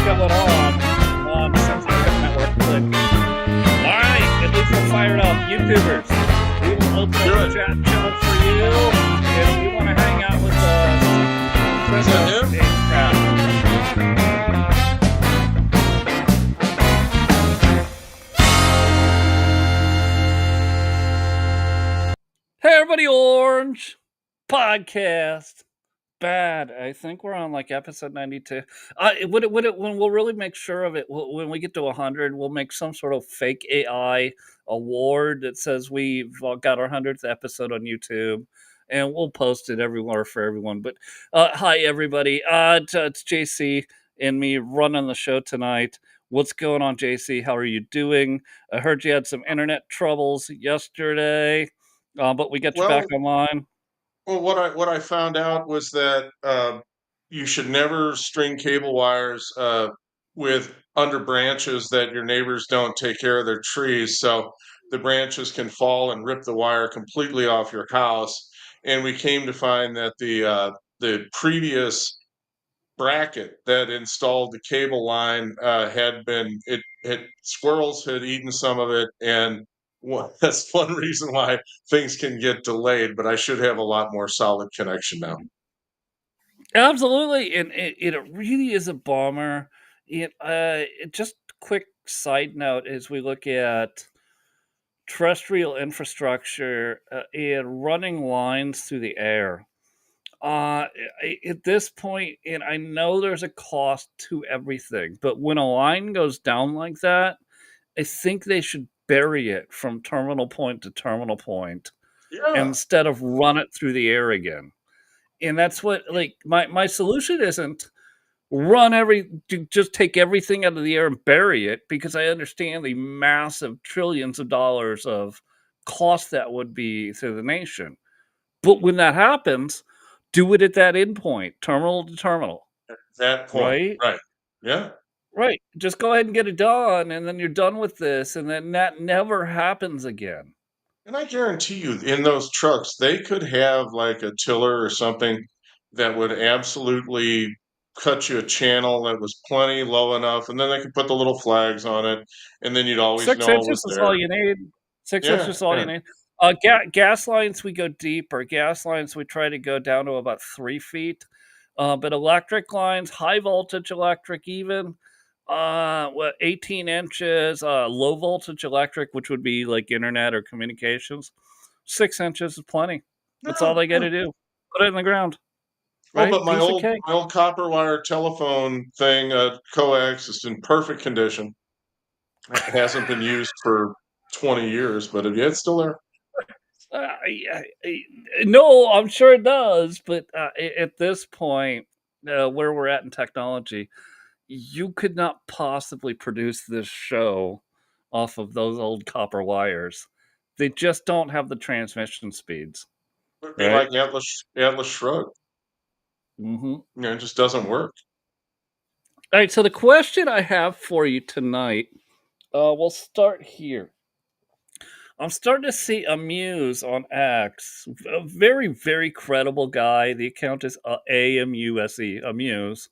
going on the Sensitive Network. Click. All right, at least we're fired up. YouTubers, we will open up the chat channel for you if you want to hang out with us. Is that him? Hey, everybody, Orange Podcast. Bad. I think we're on like episode 92. When we'll really make sure of it, when we get to 100, we'll make some sort of fake AI award that says we've got our 100th episode on YouTube, and we'll post it everywhere for everyone. But hi, everybody. It's JC and me running the show tonight. What's going on, JC? How are you doing? I heard you had some internet troubles yesterday, but we got you back online. Well, what I found out was that you should never string cable wires with under branches that your neighbors don't take care of their trees, so the branches can fall and rip the wire completely off your house. And we came to find that the previous bracket that installed the cable line had been squirrels had eaten some of it, and that's one reason why things can get delayed. But I should have a lot more solid connection now. Absolutely, and it really is a bummer. Just quick side note as we look at terrestrial infrastructure and running lines through the air. At this point, and I know there's a cost to everything, but when a line goes down like that, I think they should bury it from terminal point to terminal point instead of run it through the air again. And that's what, like, my solution isn't just take everything out of the air and bury it, because I understand the massive trillions of dollars of cost that would be to the nation. But when that happens, do it at that endpoint, terminal to terminal. At that point, right? Yeah. Right. Just go ahead and get it done, and then you're done with this, and then that never happens again. And I guarantee you, in those trucks, they could have like a tiller or something that would absolutely cut you a channel that was plenty low enough, and then they could put the little flags on it, and then you'd always 6 know it inches was is there. all you need. 6 inches is all you need. Gas lines, we go deeper. Gas lines, we try to go down to about 3 feet. But electric lines, high voltage electric even, 18 inches, low voltage electric, which would be like internet or communications, 6 inches is plenty. That's all they got to do. Put it in the ground. Well, Right? but my Piece of cake. old copper wire telephone thing, coax, is in perfect condition. It hasn't been used for 20 years, but it's still there. No, I'm sure it does, but at this point, where we're at in technology, you could not possibly produce this show off of those old copper wires. They just don't have the transmission speeds. It'd be like Atlas Shrugged. Mm-hmm. It just doesn't work. All right, so the question I have for you tonight, we'll start here. I'm starting to see Amuse on X, a very, very credible guy. The account is AMUSE, Amuse.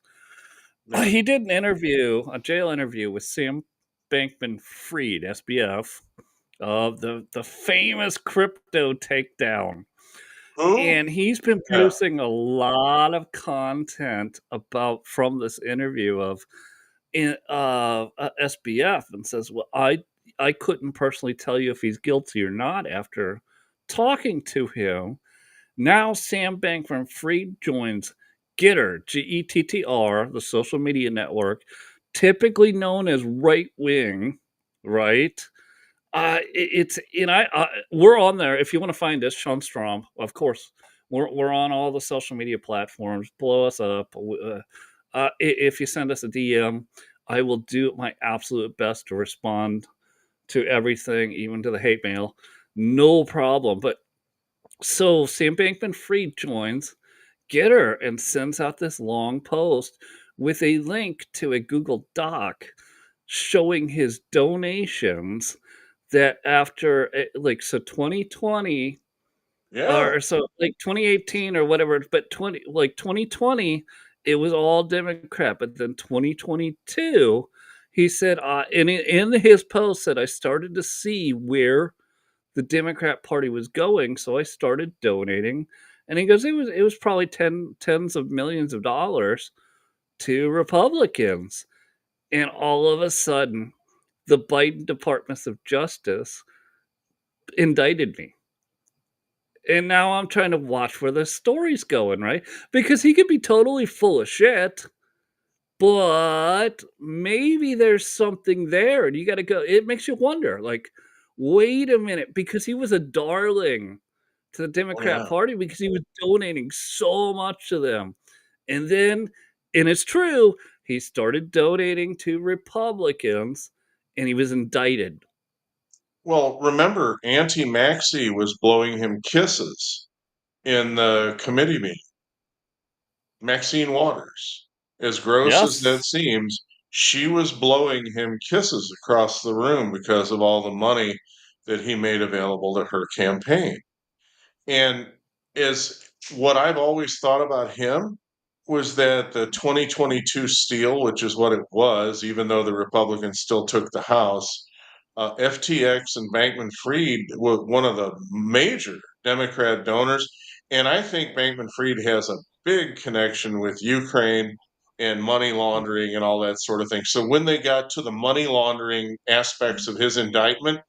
He did an interview, a jail interview with Sam Bankman-Fried, SBF, of the famous crypto takedown. And he's been producing a lot of content from this interview of SBF, and says, well, I couldn't personally tell you if he's guilty or not after talking to him. Now Sam Bankman-Fried joins Gettr, Gettr, the social media network, typically known as right wing, right? We're on there. If you want to find us, Sean Strom, of course, we're on all the social media platforms. Blow us up. If you send us a DM, I will do my absolute best to respond to everything, even to the hate mail. No problem. But so Sam Bankman-Fried joins Gettr and sends out this long post with a link to a Google Doc showing his donations that after 2020 or so, like 2018 or whatever, but 2020 It was all Democrat, but then 2022, he said, in his post said, "I started to see where the Democrat Party was going, so I started donating." And he goes, "It was probably tens of millions of dollars to Republicans." And all of a sudden, the Biden Department of Justice indicted me. And now I'm trying to watch where the story's going, right? Because he could be totally full of shit, but maybe there's something there, and you gotta go it makes you wonder, like, "Wait a minute," because he was a darling to the Oh, Democrat yeah. Party because he was donating so much to them, and then and it's true, he started donating to Republicans, and he was indicted. Well, remember, Auntie Maxie was blowing him kisses in the committee meeting. Maxine Waters. As gross as that Yes. seems, she was blowing him kisses across the room because of all the money that he made available to her campaign. And is what I've always thought about him was that the 2022 steal, which is what it was, even though the Republicans still took the House, FTX and Bankman Fried were one of the major Democrat donors. And I think Bankman Fried has a big connection with Ukraine and money laundering and all that sort of thing. So when they got to the money laundering aspects of his indictment,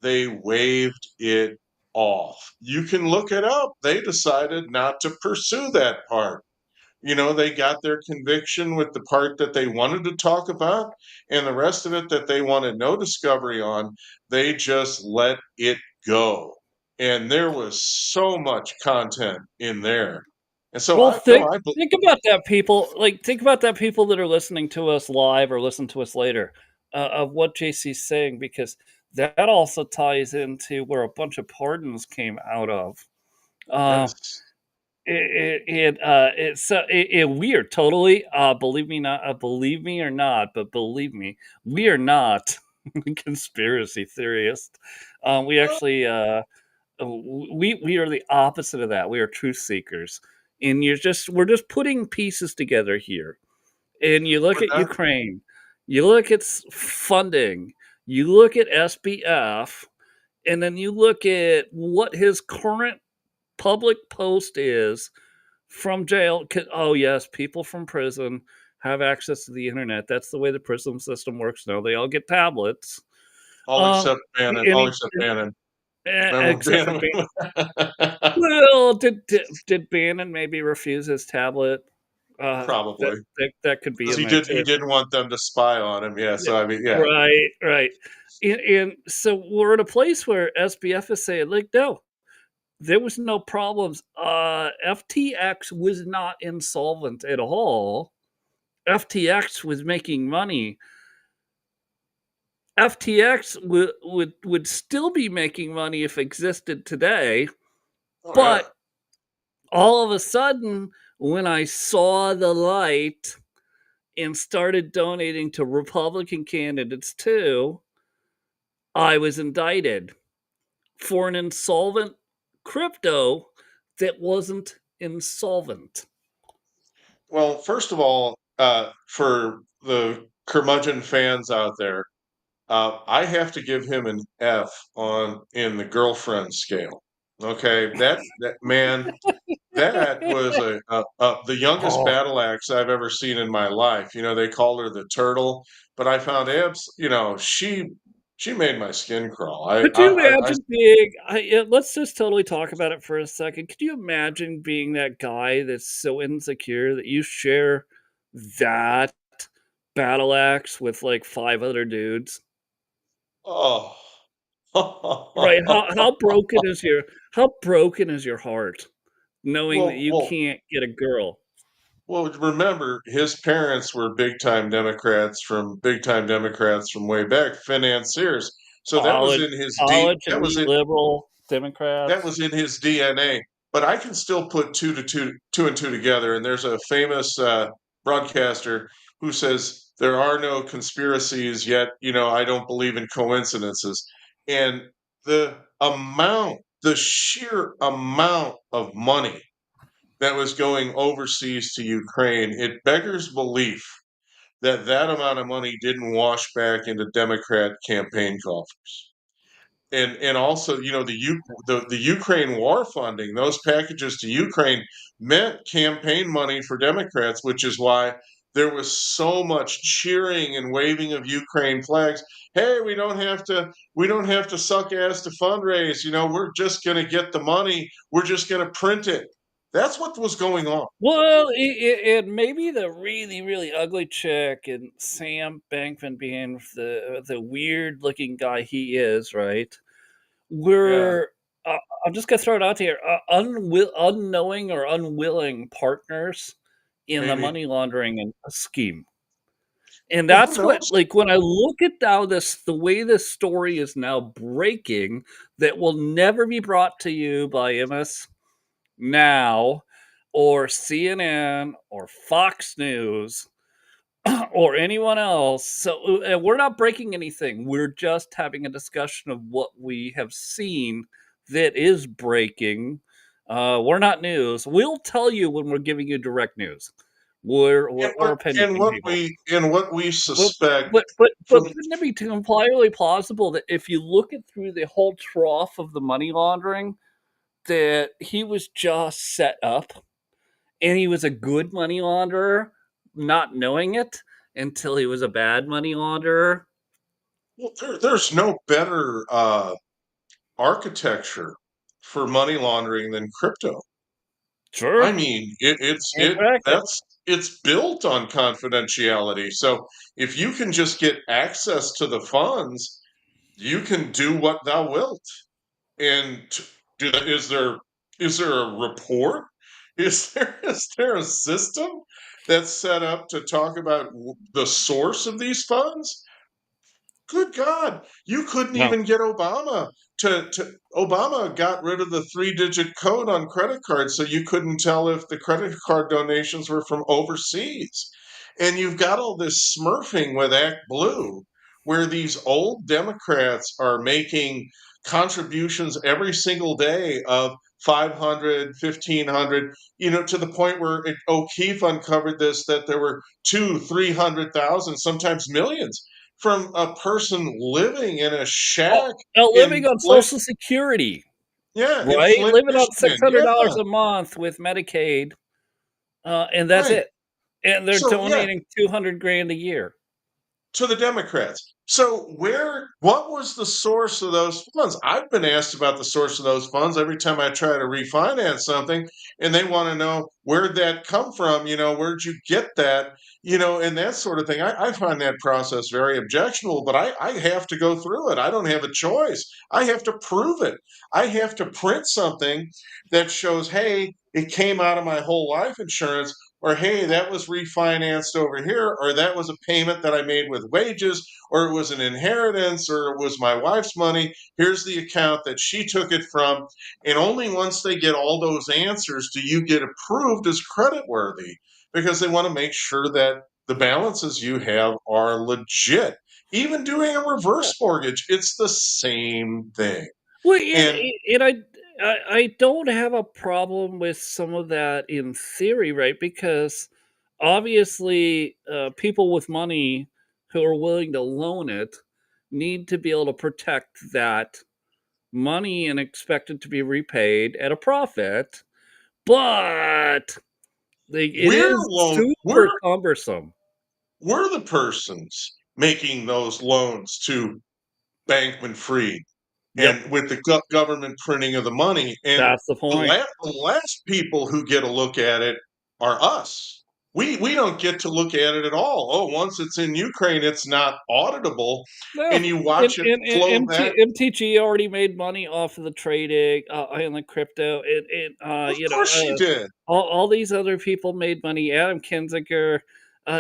they waved it off. You can look it up. They decided not to pursue that part. They got their conviction with the part that they wanted to talk about, and the rest of it that they wanted no discovery on, they just let it go. And there was so much content in there. And so Well, I no, I think about that, people. Like, think about that, people that are listening to us live or listen to us later, of what JC's saying, because that also ties into where a bunch of pardons came out of. Uh, yes. it's so weird, totally. Believe me or not, but believe me, we are not conspiracy theorists. We actually we are the opposite of that. We are truth seekers, and we're just putting pieces together here. And you look We're at not Ukraine, you look at funding, you look at SBF, and then you look at what his current public post is from jail. Oh yes, people from prison have access to the internet. That's the way the prison system works now. They all get tablets. all Um, except Bannon, and all he, except Bannon. Remember except for Bannon? well, did Bannon maybe refuse his tablet? Probably. That could be Because in he there did he too. didn't want them to spy on him, yeah, Yeah, so I mean, yeah. right, right. And so we're at a place where SBF is saying, like, no, there was no problems. FTX was not insolvent at all. FTX was making money. FTX would still be making money if existed today, Oh, yeah. but all of a sudden, when I saw the light and started donating to Republican candidates too, I was indicted for an insolvent crypto that wasn't insolvent. Well, first of all, for the curmudgeon fans out there, I have to give him an F on in the girlfriend scale. Okay, that man, that was the youngest Oh, battle axe I've ever seen in my life. They called her the turtle, but I found she made my skin crawl. could you imagine being yeah, let's just totally talk about it for a second. Could you imagine being that guy that's so insecure that you share that battle axe with, like, 5 other dudes? oh. Right, how broken is your heart knowing that Well, you well, can't get a girl? well, remember, his parents were big time Democrats from way back, financiers. So College that was elite in liberal that Democrats. was in his DNA. But I can still put two and two together. And there's a famous broadcaster who says there are no conspiracies yet. I don't believe in coincidences. And the sheer amount of money that was going overseas to Ukraine, it beggars belief that that amount of money didn't wash back into Democrat campaign coffers. And also, you know, the Ukraine war funding, those packages to Ukraine meant campaign money for Democrats, which is why there was so much cheering and waving of Ukraine flags. Hey, we don't have to suck ass to fundraise. You know, we're just going to get the money. We're just going to print it. That's what was going on. Well, and maybe the really, really ugly chick and Sam Bankman being the weird looking guy he is, right? Yeah, We're I'm just gonna throw it out here, unknowing or unwilling partners in the maybe. money laundering and scheme. And Well, who that's what knows? like, when I look at how the way this story is now breaking that will never be brought to you by MS Now or CNN or Fox News or anyone else. So, we're not breaking anything. We're just having a discussion of what we have seen that is breaking. We're not news. We'll tell you when we're giving you direct news. We're opinion people. And what we But suspect but from wouldn't it be entirely plausible that if you look at through the whole trough of the money laundering, that he was just set up and he was a good money launderer, not knowing it until he was a bad money launderer. well, there's no better architecture for money laundering than crypto. I Sure, mean, exactly. it's built on confidentiality. So if you can just get access to the funds, you can do what thou wilt. And do that, is there a report? Is there a system that's set up to talk about the source of these funds? Good God, you couldn't No. even get Obama to Obama got rid of the three-digit code on credit cards so you couldn't tell if the credit card donations were from overseas. And you've got all this smurfing with Act Blue, where these old Democrats are making contributions every single day of 500, 1,500, you know, to the point where O'Keefe uncovered this, that there were two, 300,000, sometimes millions from a person living in a Oh, shack living in on Flint, Social Security, yeah, in right? Flint, Living on Michigan. Yeah, $600 a month with Medicaid, and that's right. it. And they're So yeah, donating 200 grand a year. to the Democrats. So what was the source of those funds? I've been asked about the source of those funds every time I try to refinance something, and they want to know where'd that come from? You know, where'd you get that? You know, and that sort of thing. I find that process very objectionable, but I have to go through it. I don't have a choice. I have to prove it. I have to print something that shows, hey, it came out of my whole life insurance, or hey, that was refinanced over here, or that was a payment that I made with wages, or it was an inheritance, or it was my wife's money. Here's the account that she took it from. And only once they get all those answers do you get approved as credit worthy, because they want to make sure that the balances you have are legit. Even doing a reverse mortgage, it's the same thing. Well, And and I don't have a problem with some of that in theory, right? Because obviously, people with money who are willing to loan it need to be able to protect that money and expect it to be repaid at a profit. But it is super we're cumbersome. we're the persons making those loans to Bankman Fried Yep, and with the government printing of the money. And that's the point. the last people who get a look at it are us. We don't get to look at it at all. Oh, once it's in Ukraine, it's not auditable, No, and you watch it flow and back. MTG already made money off of the trading, and the crypto, Of course, she did. all these other people made money. Adam Kinzinger,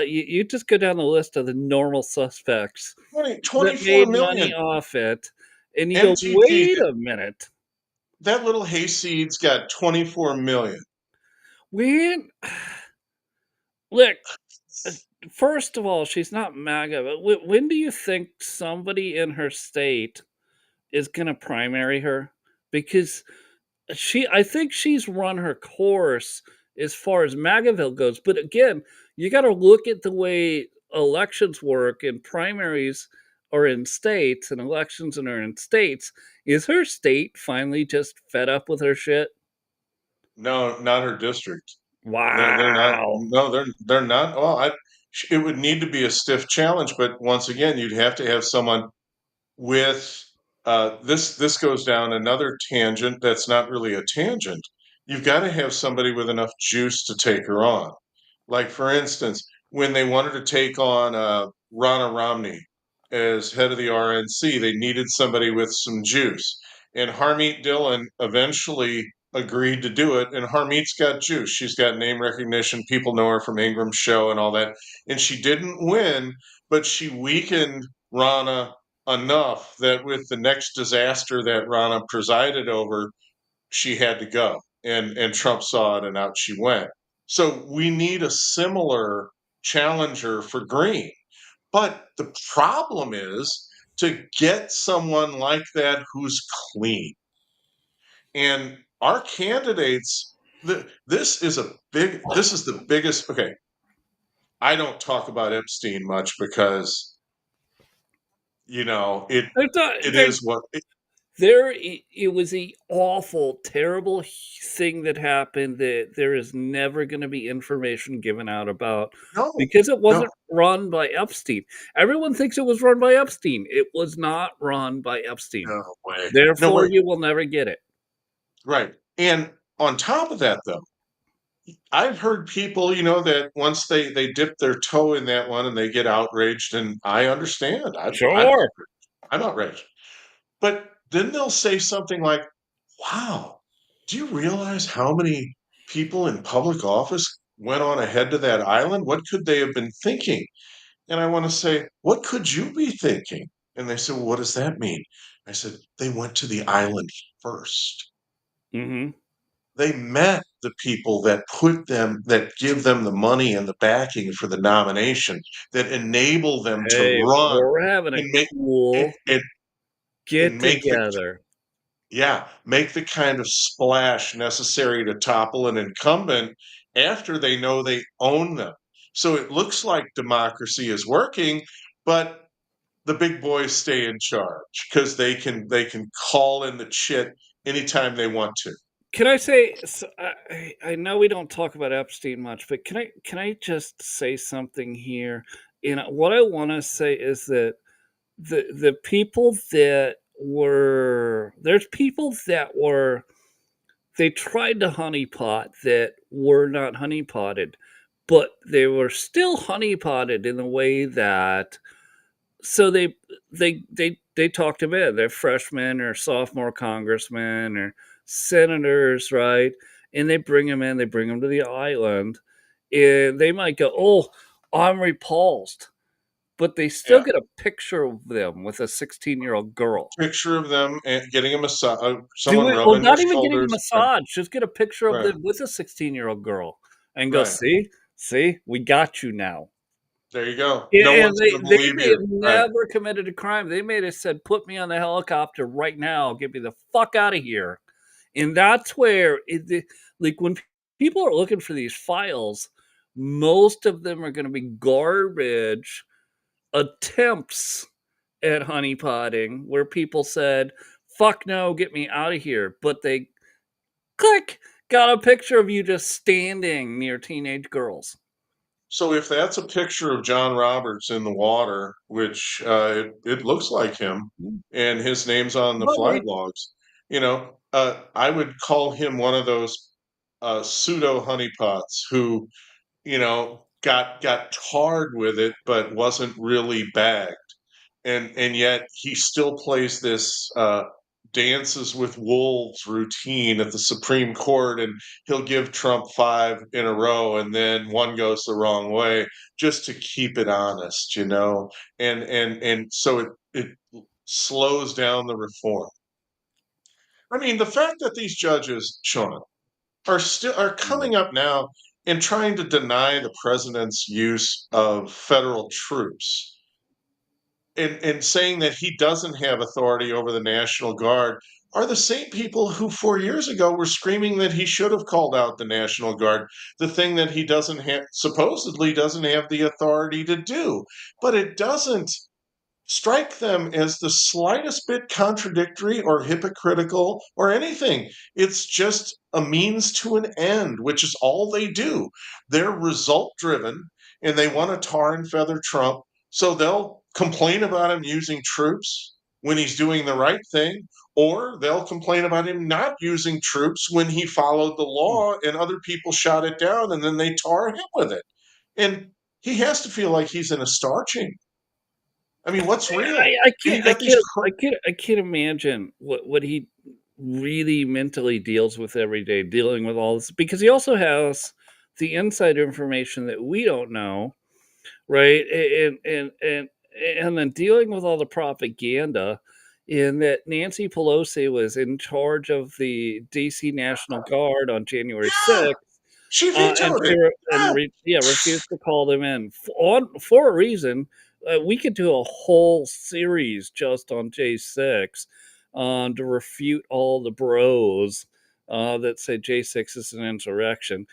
you just go down the list of the normal suspects 20, that 24 made money million. off it, and you go, MTG, wait a minute, that little hayseed's got 24 million. when look. uh, First of all, she's not MAGA, but when do you think somebody in her state is going to primary her? Because I think she's run her course as far as MAGAville goes. But again, you got to look at the way elections work and primaries are in states and elections are in states. Is her state finally just fed up with her shit? No, not her district. They're not. Wow. No, they're not. Well, it would need to be a stiff challenge, but once again, you'd have to have someone with this goes down another tangent that's not really a tangent. You've got to have somebody with enough juice to take her on. Like for instance, when they wanted to take on Ronna Romney as head of the RNC, they needed somebody with some juice. And Harmeet Dillon eventually agreed to do it. And Harmeet's got juice. She's got name recognition. People know her from Ingram's show and all that. And she didn't win, but she weakened Ronna enough that with the next disaster that Ronna presided over, she had to go. And Trump saw it and out she went. So we need a similar challenger for Green. But the problem is to get someone like that who's clean. And our candidates, this is the biggest. Okay, I don't talk about Epstein much because There's not, it there, is what it, it was a awful, terrible thing that happened that there is never going to be information given out about no, because it no, wasn't run by Epstein. Everyone thinks it was run by Epstein. It was not run by Epstein. no way, no Therefore, way. you will never get it. Right. And on top of that, though, I've heard people, that once they dip their toe in that one and they get outraged, and I understand. Sure. I'm outraged. But then they'll say something like, "Wow, do you realize how many people in public office went on ahead to that island? What could they have been thinking?" And I want to say, "What could you be thinking?" And they said, "Well, what does that mean?" I said, "They went to the island first. Hmm. They met the people that give them the money and the backing for the nomination, that enable them to Hey, run we're having a and make and cool and get and together. make the kind of splash necessary to topple an incumbent after they know they own them. So it looks like democracy is working, but the big boys stay in charge because they can call in the chit anytime they want to. Can I say? So I know we don't talk about Epstein much, but can I just say something here? What I want to say is that the people that were there's people that were they tried to honeypot that were not honeypotted, but they were still honeypotted in the way that so they talked them in. They're freshmen or sophomore congressmen or senators, right? And they bring them in. They bring them to the island, and they might go, "Oh, I'm repulsed," but they still Yeah. get a picture of them with a 16-year-old girl. Picture of them and getting a massage, Do someone it, or rubbing their not even getting a shoulders. Right, massage. Just get a picture of right, them with a 16-year-old girl, and go, right. see, we got you now. There you go. No Yeah, and one's they gonna they believe may have you. Right. never committed a crime. They may have said, "Put me on the helicopter right now. Get me the fuck out of here." And that's where like when people are looking for these files, most of them are going to be garbage attempts at honeypotting, where people said, "Fuck no, get me out of here," but they click got a picture of you just standing near teenage girls. So if that's a picture of John Roberts in the water, which it looks like him, Mm. and his name's on the But flight we logs, I would call him one of those pseudo honeypots who got tarred with it, but wasn't really bagged. And yet he still plays this dances with wolves routine at the Supreme Court, and he'll give Trump five in a row, and then one goes the wrong way just to keep it honest, and so it slows down the reform. I mean, the fact that these judges, Sean, are Mm. coming up now and trying to deny the president's use of federal troops and saying that he doesn't have authority over the National Guard. are the same people who 4 years ago were screaming that he should have called out the National Guard, the thing that he doesn't have, supposedly doesn't have the authority to do. But it doesn't strike them as the slightest bit contradictory or hypocritical or anything. It's just a means to an end, which is all they do. They're result driven and they want to tar and feather Trump. So they'll complain about him using troops when he's doing the right thing, or they'll complain about him not using troops when he followed the law and other people shot it down and then they tar him with it. And he has to feel like he's in a star chamber. I mean, what's real? I And can't you got these I can't imagine what he really mentally deals with every day, dealing with all this, because he also has the inside information that we don't know, right? And then dealing with all the propaganda, in that Nancy Pelosi was in charge of the DC National Guard on January yeah, 6th. she And vetoed she it. re and Yeah. re yeah, refused to call them in for a reason. We could do a whole series just on J6, to refute all the bros, that say J6 is an insurrection.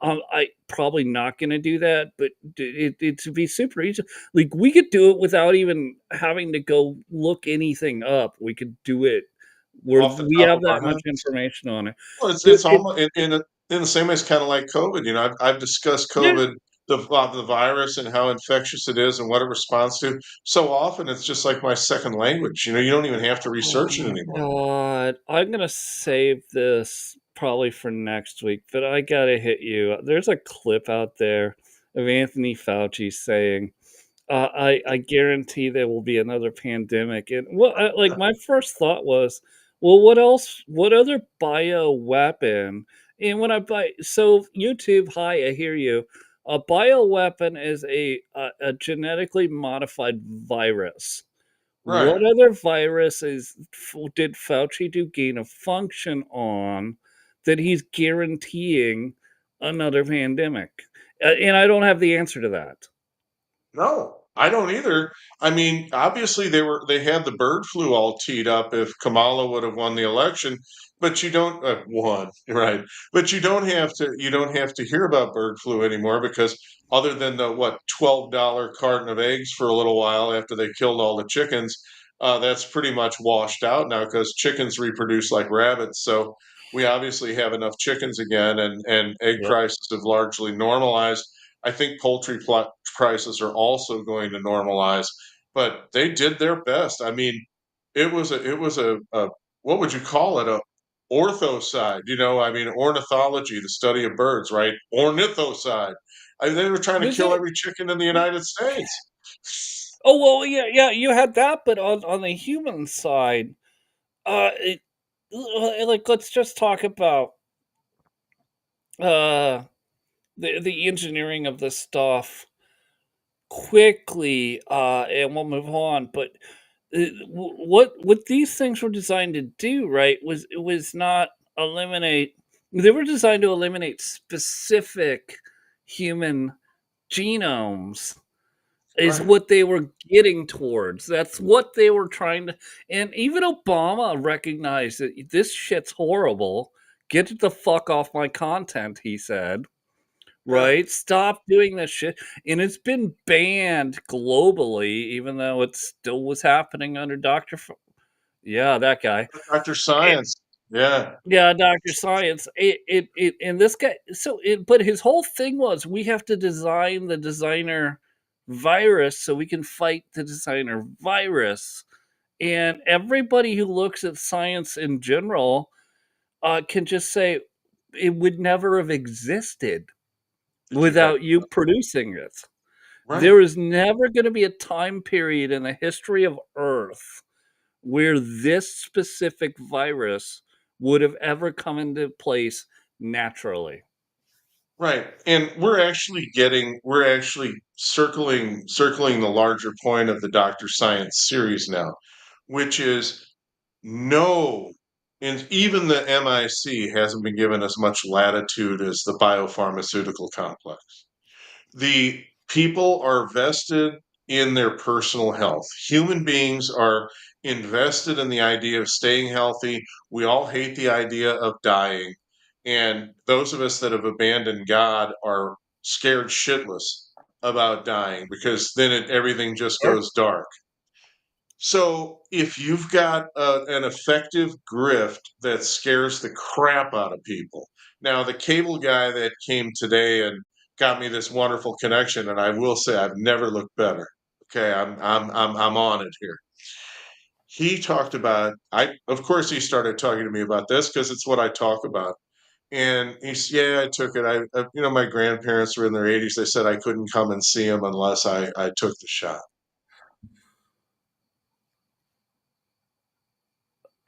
I probably not gonna do that, but it to be super easy. Like, we could do it without even having to go look anything up. We could do it where Off the we top have of our that much heads. information on it. Well, It it's it almost in the same way, it's kinda like COVID, I've discussed Yeah. COVID, the virus and how infectious it is and what it responds to. So often, it's just like my second language, you don't even have to Oh research it my anymore. god. I'm gonna save this probably for next week, but I gotta hit you. There's a clip out there of Anthony Fauci saying, I guarantee there will be another pandemic. And like my first thought was, well, what else? What other bio weapon? And when I buy, so YouTube, hi, I hear you. A bio weapon is a genetically modified virus. Right. What other viruses did Fauci do gain of function on that he's guaranteeing another pandemic? And I don't have the answer to that. No, I don't either. I mean, obviously they had the bird flu all teed up if Kamala would have won the election, but you don't won, right? But you don't have to hear about bird flu anymore because other than the what $12 carton of eggs for a little while after they killed all the chickens, that's pretty much washed out now because chickens reproduce like rabbits. So we obviously have enough chickens again, and egg Yep. prices have largely normalized. I think poultry prices are also going to normalize, but they did their best. I mean, it was a what would you call it? A orthocide, I mean, ornithology, the study of birds, right? Ornithocide. I mean, they were trying to Was kill it? every chicken in the United States. Oh well, yeah. You had that, but on the human side, it, like let's just talk about uh the engineering of this stuff quickly, and we'll move on. But what these things were designed to do, right, was it was not eliminate. They were designed to eliminate specific human genomes. Is Right. what they were getting towards. That's what they were trying to. And even Obama recognized that this shit's horrible. Get the fuck off my content, he said. Yeah. Right? Stop doing this shit. And it's been banned globally, even though it still was happening under yeah, that guy. Dr. Eh, Science. Yeah. yeah, Dr. Science. And this guy, but his whole thing was we have to design the designer virus so we can fight the designer virus. And everybody who looks at science in general, can just say it would never have existed That's exactly without you producing it. right. There is never going to be a time period in the history of Earth where this specific virus would have ever come into place naturally. Right. And we're actually circling the larger point of the Dr. Science series now, which is no, and even the MIC hasn't been given as much latitude as the biopharmaceutical complex. The people are vested in their personal health. Human beings are invested in the idea of staying healthy. We all hate the idea of dying. And those of us that have abandoned God are scared shitless about dying because then everything just Sure. goes dark. So if you've got an effective grift that scares the crap out of people, now the cable guy that came today and got me this wonderful connection, and I will say I've never looked better. Okay, I'm on it here. He talked about of course he started talking to me about this because it's what I talk about. And he's, yeah, I took it. My grandparents were in their 80s. They said I couldn't come and see them unless I took the shot.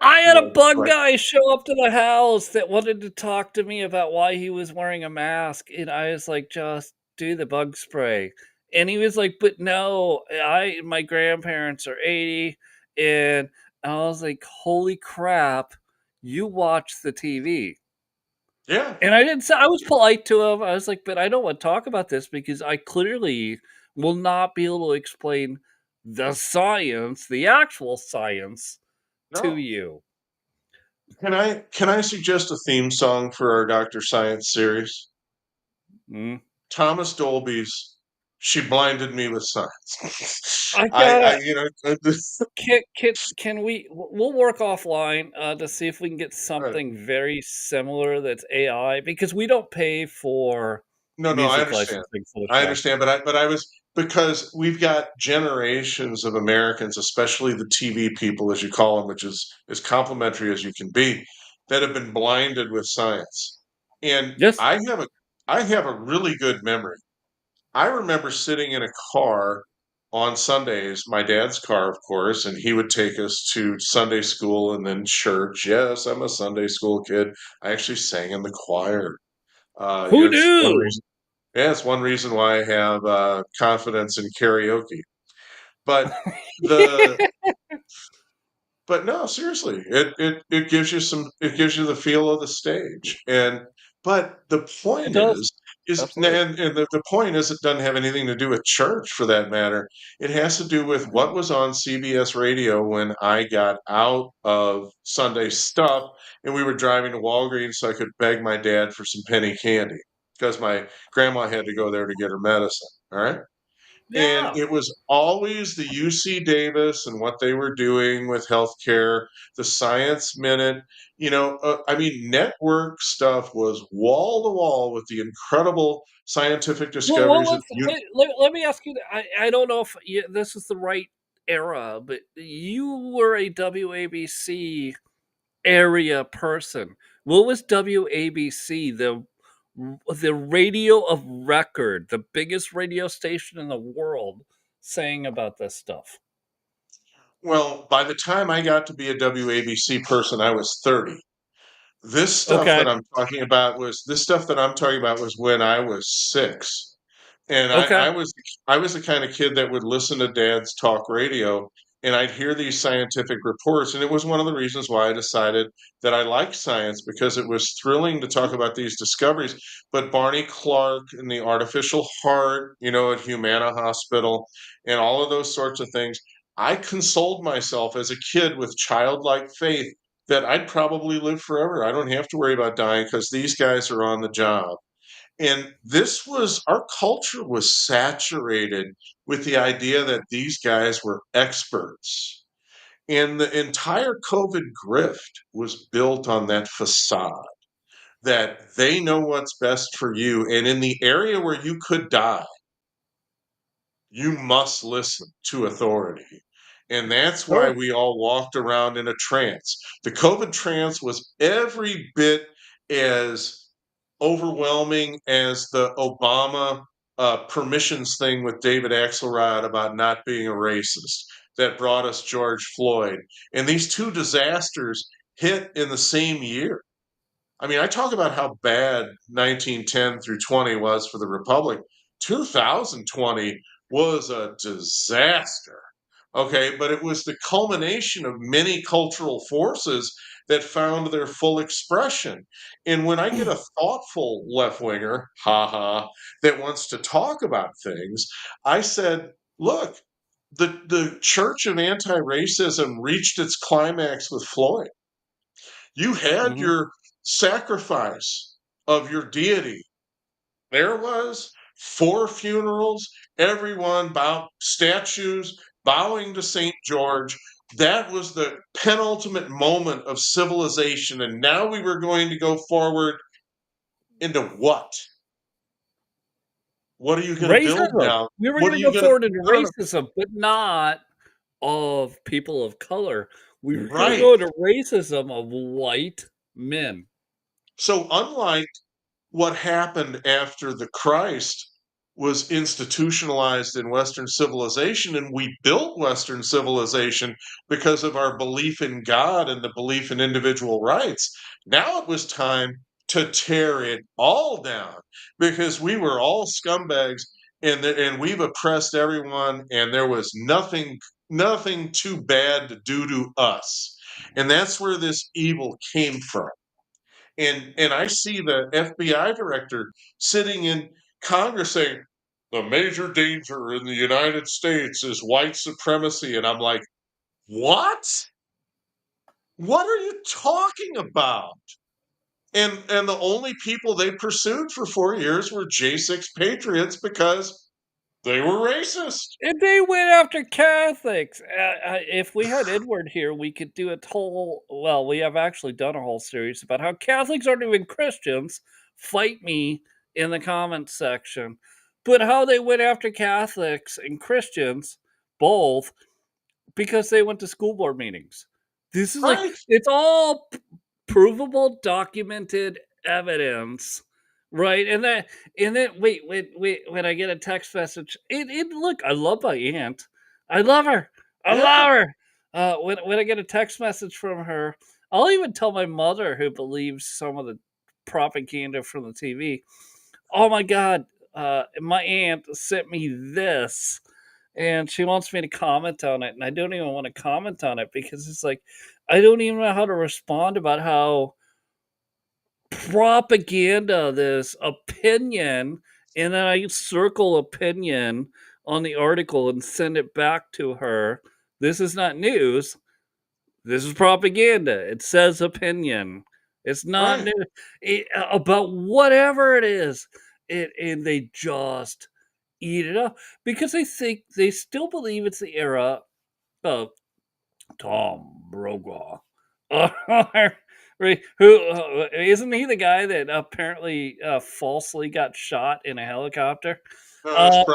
I had a Well, bug right. guy show up to the house that wanted to talk to me about why he was wearing a mask, and I was like, "Just do the bug spray." And he was like, "But no, I my grandparents are 80." And I was like, "Holy crap, you watch the TV." Yeah, And I didn't say I was polite to him. I was like, "But I don't want to talk about this because I clearly will not be able to explain the science, the actual science to no. you." Can I suggest a theme song for our Dr. Science series? Mm. Thomas Dolby's "She Blinded Me with Science." I I gotta this can we we'll work offline, to see if we can get right. something very similar that's AI because we don't pay for No, no, I music understand. licensing for the I show. understand, but I was because we've got generations of Americans, especially the TV people, as you call them, which is as complimentary as you can be, that have been blinded with science. And Yes. I have a really good memory. I remember sitting in a car on Sundays, my dad's car, of course, and he would take us to Sunday school and then church. Yes, I'm a Sunday school kid. I actually sang in the choir. Who It's one knew? reason. Yeah, it's one reason why I have confidence in karaoke. But the but no, seriously, it gives you the feel of the stage. And but the It point does. is Absolutely. and the point is it doesn't have anything to do with church for that matter. It has to do with what was on CBS radio when I got out of Sunday stuff and we were driving to Walgreens so I could beg my dad for some penny candy because my grandma had to go there to get her medicine. All right. And Yeah. it was always the UC Davis and what they were doing with healthcare, the Science Minute. I mean, network stuff was wall to wall with the incredible scientific Well, discoveries that let's let me ask you I don't know if this is the right era, but you were a WABC area person. What was WABC, the radio of record, the biggest radio station in the world, saying about this stuff? well, by the time I got to be a WABC person, I was 30. Okay, This stuff that I'm talking about was when I was 6. And I okay. I was I was the kind of kid that would listen to dad's talk radio, and I'd hear these scientific reports, and it was one of the reasons why I decided that I liked science because it was thrilling to talk about these discoveries. But Barney Clark and the artificial heart, at Humana Hospital and all of those sorts of things, I consoled myself as a kid with childlike faith that I'd probably live forever. I don't have to worry about dying because these guys are on the job. And our culture was saturated with the idea that these guys were experts. And the entire COVID grift was built on that facade that they know what's best for you. And in the area where you could die, you must listen to authority. And that's why Sure. we all walked around in a trance. The COVID trance was every bit as overwhelming as the Obama permissions thing with David Axelrod about not being a racist that brought us George Floyd. And these two disasters hit in the same year. I mean, I talk about how bad 1910 through 20 was for the Republic. 2020 was a disaster. Okay, but it was the culmination of many cultural forces that found their full expression. And when I get a thoughtful left winger, haha, that wants to talk about things, I said, look, the Church of Anti-Racism reached its climax with Floyd. You had Mhm. your sacrifice of your deity. There was 4 funerals, everyone statues bowing to St. George. That was the penultimate moment of civilization, and now we were going to go forward into what? What are you gonna build Racism. now? We were What are gonna you go gonna forward into No, no, no. racism, but not of people of color. We were gonna Right. go into racism of white men. So unlike what happened after the Christ was institutionalized in Western civilization, and we built Western civilization because of our belief in God and the belief in individual rights. Now it was time to tear it all down because we were all scumbags and we've oppressed everyone, and there was nothing too bad to do to us. And that's where this evil came from. And I see the FBI director sitting in Congress saying the major danger in the United States is white supremacy, and I'm like, what? What are you talking about? And the only people they pursued for 4 years were J6 patriots because they were racist. And they went after Catholics. If we had Edward here, we could do a whole well, we have actually done a whole series about how Catholics aren't even Christians. Fight me in the comments section. But how they went after Catholics and Christians both because they went to school board meetings. This is like Right, it's all provable, documented evidence, right? And then wait, when I get a text message, it look, I love my aunt. I love her. I yeah, love her. When I get a text message from her, I'll even tell my mother who believes some of the propaganda from the TV. Oh my god, my aunt sent me this and she wants me to comment on it, and I don't even want to comment on it because it's like I don't even know how to respond about how propaganda this opinion, and then I circle opinion on the article and send it back to her. This is not news. This is propaganda. It says opinion. It's not right. new about whatever it is. And they just eat it up because they think they still believe it's the era of Tom Brokaw. Right, who isn't he the guy that apparently falsely got shot in a helicopter? No, that's Or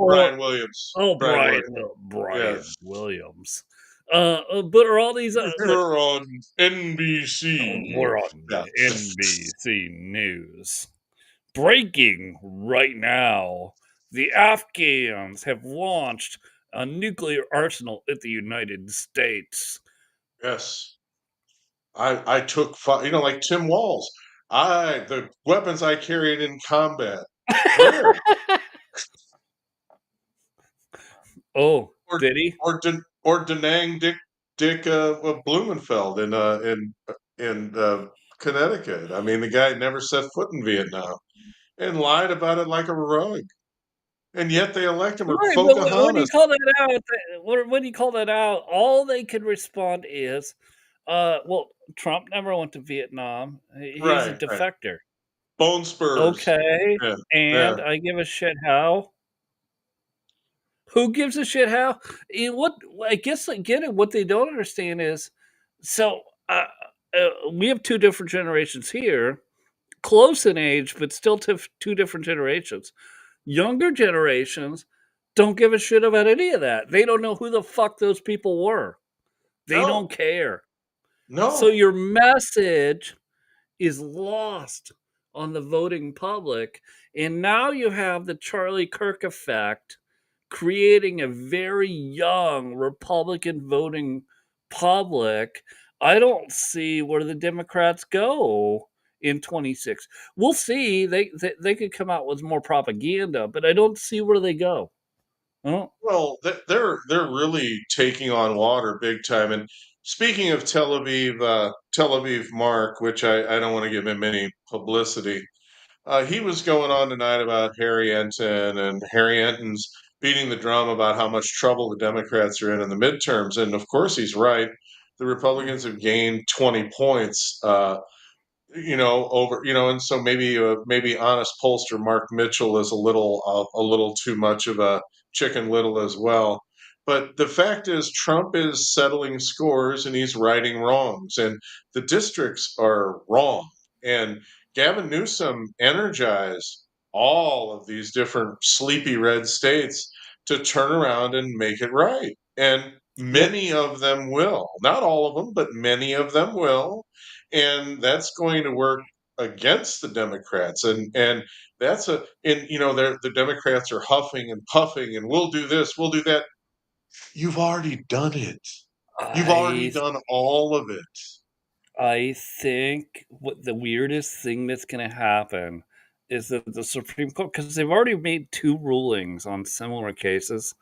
Brian Williams. oh, Brian Williams. Brian Yes. Williams. But are all these but You're on NBC. we're on Yeah. NBC News. Breaking right now. The Afghans have launched a nuclear arsenal at the United States. Yes. I took like Tim Walls. The weapons I carried in combat. Where? Oh, Or did he? or Denang Dick Blumenfeld in Connecticut. I mean, the guy never set foot in Vietnam and lied about it like a rug. And yet they elect him, or Right, but when you Pocahontas. call that out, when you call that out, all they could respond is, well, Trump never went to Vietnam. He's a Right, right. defector. Bone spurs. Okay, Yeah, yeah. and I give a shit how. Who gives a shit how? What I guess I get it. What they don't understand is, so we have two different generations here, close in age, but still two different generations. Younger generations don't give a shit about any of that. They don't know who the fuck those people were. They No, don't care. So no. your message is lost on the voting public. And now you have the Charlie Kirk effect creating a very young Republican voting public. I don't see where the Democrats go in 26. We'll see. They could come out with more propaganda, but I don't see where they go. Oh, Well, they're really taking on water big time. And speaking of Tel Aviv Mark, which I don't want to give him any publicity, he was going on tonight about Harry Enton and Harry Enton's beating the drum about how much trouble the Democrats are in the midterms, and of course he's right. The Republicans have gained 20 points, over, and so maybe honest pollster Mark Mitchell is a little too much of a chicken little as well. But the fact is, Trump is settling scores and he's righting wrongs, and the districts are wrong. And Gavin Newsom energized all of these different sleepy red states to turn around and make it right. And Yep. many of them will, not all of them, but many of them will, and that's going to work against the Democrats. And that's a and the Democrats are huffing and puffing and we'll do this, we'll do that. You've already done it. You've already I done all of it. I think what the weirdest thing that's gonna happen is that the Supreme Court, because 'cause they've already made 2 rulings on similar cases.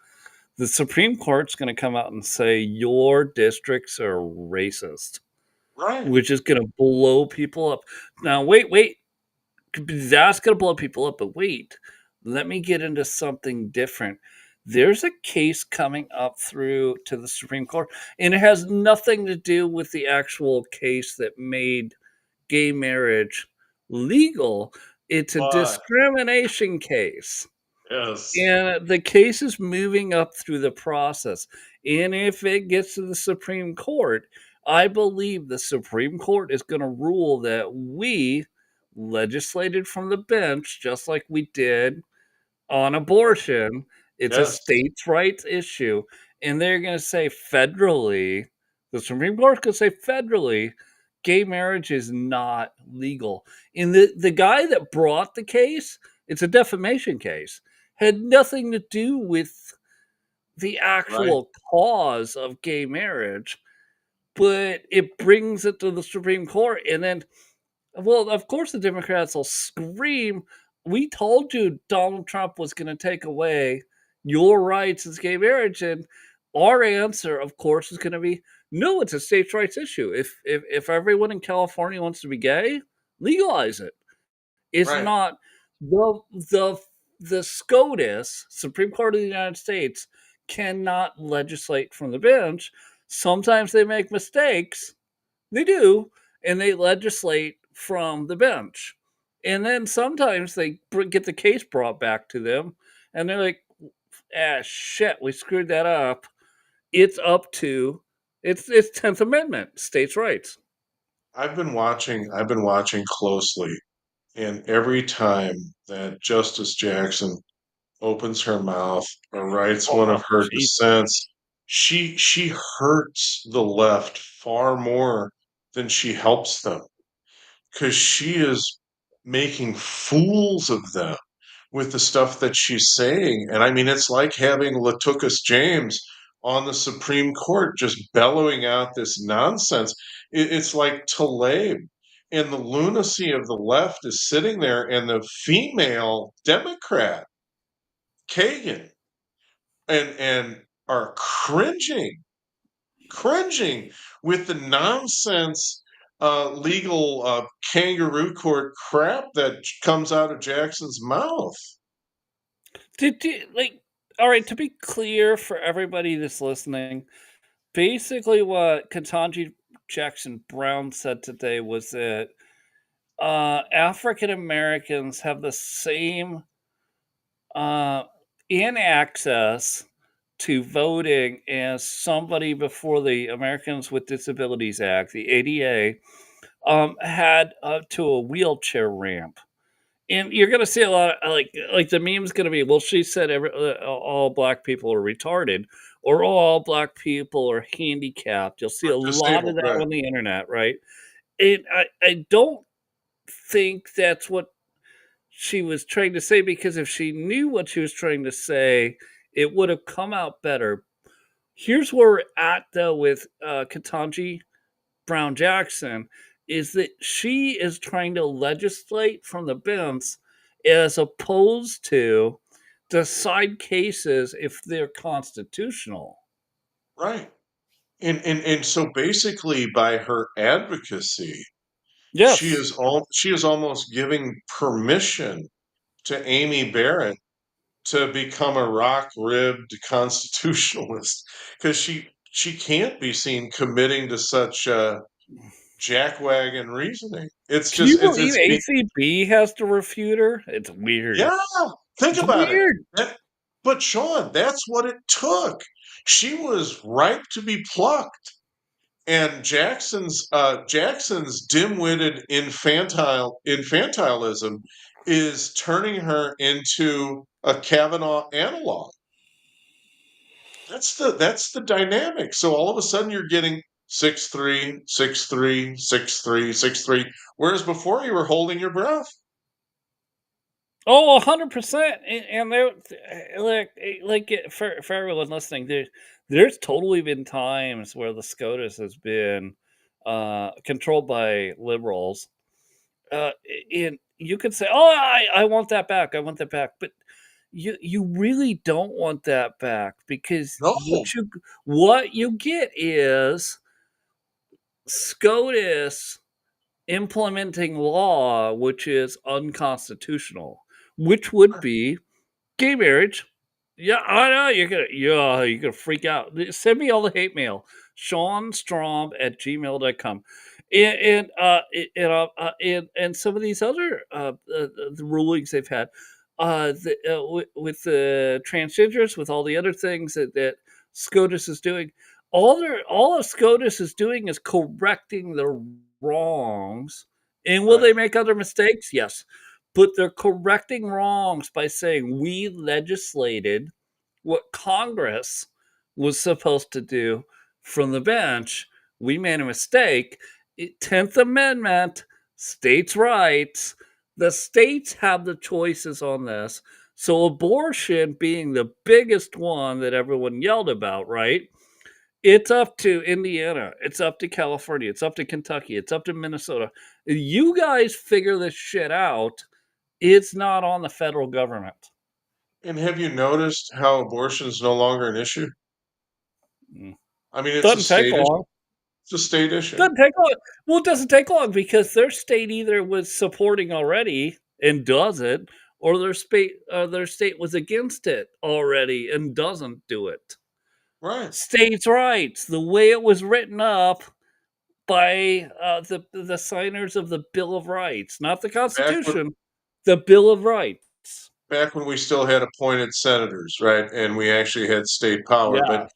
The Supreme Court's gonna come out and say, "Your districts are racist," Right, which is gonna blow people up. Now, wait, that's gonna blow people up, but wait, let me get into something different. There's a case coming up through to the Supreme Court, and it has nothing to do with the actual case that made gay marriage legal. It's a but discrimination case. yes, And the case is moving up through the process. And if it gets to the Supreme Court, I believe the Supreme Court is going to rule that we legislated from the bench, just like we did on abortion. It's a yes, states' rights issue. And they're going to say federally, the Supreme Court's going to say federally, gay marriage is not legal. And the guy that brought the case, it's a defamation case, had nothing to do with the right. actual cause of gay marriage, but it brings it to the Supreme Court. And then, well, of course, the Democrats will scream, "We told you Donald Trump was going to take away your rights as gay marriage." And our answer, of course, is going to be, "No, it's a states' rights issue. If everyone in California wants to be gay, legalize it." It's Right. not the the the SCOTUS, Supreme Court of the United States, cannot legislate from the bench. Sometimes they make mistakes, they do, and they legislate from the bench. And then sometimes they get the case brought back to them, and they're like, "Ah, shit, we screwed that up." It's up to it's 10th Amendment, states' rights. I've been watching closely, and every time that Justice Jackson opens her mouth or writes one Oh, of her Jesus. dissents, she hurts the left far more than she helps them, because she is making fools of them with the stuff that she's saying. And I mean, it's like having Latucus James on the Supreme Court just bellowing out this nonsense. It's like Tlaib. And the lunacy of the left is sitting there, and the female Democrat, Kagan, and are cringing with the nonsense legal kangaroo court crap that comes out of Jackson's mouth. Did you like? All right, to be clear for everybody that's listening, basically what Ketanji Jackson Brown said today was that African Americans have the same uh, in access to voting as somebody before the Americans with Disabilities Act, the ADA, had to a wheelchair ramp. And you're gonna see a lot of like the meme's gonna be, well, she said all black people are retarded, or all black people are handicapped. You'll see Or a lot of disabled, that right? on the internet, right? And I don't think that's what she was trying to say, because if she knew what she was trying to say, it would have come out better. Here's where we're at though with Ketanji Brown Jackson, is that she is trying to legislate from the bench as opposed to decide cases if they're constitutional. Right. And so basically by her advocacy, Yes. she is almost giving permission to Amy Barrett to become a rock-ribbed constitutionalist because she can't be seen committing to such jackwagon reasoning. It's Can you just believe it's be ACB has to refute her? It's weird. yeah, think It's about it. weird. That, but Sean, that's what it took. She was ripe to be plucked. And Jackson's dim-witted infantilism is turning her into a Kavanaugh analog. That's the dynamic. So all of a sudden you're getting 6-3, 6-3, 6-3, 6-3, whereas before you were holding your breath. Oh, 100%. And there, for everyone listening, there's totally been times where the SCOTUS has been controlled by liberals. And you could say, "Oh, I want that back. I want that back," but you really don't want that back because No, what you get is SCOTUS implementing law which is unconstitutional, which would be gay marriage. Yeah, I know you're gonna freak out. Send me all the hate mail. SeanStrom@gmail.com. And some of these other the rulings they've had with the transgenders, with all the other things that SCOTUS is doing. All of SCOTUS is doing is correcting the wrongs. And will right. they make other mistakes? Yes, but they're correcting wrongs by saying we legislated what Congress was supposed to do from the bench. We made a mistake. 10th Amendment, states' rights. The states have the choices on this. So, abortion being the biggest one that everyone yelled about, right? It's up to Indiana. It's up to California. It's up to Kentucky. It's up to Minnesota. You guys figure this shit out. It's not on the federal government. And have you noticed how abortion is no longer an issue? Mm. I mean, it's a Doesn't take state issue. long. It's a state issue. Doesn't take long. Well, it doesn't take long because their state either was supporting already and does it, or their state was against it already and doesn't do it. Right. States' rights, the way it was written up by the signers of the Bill of Rights, not the Back when Constitution, the Bill of Rights. back when we still had appointed senators, right? And we actually had state power. Yeah.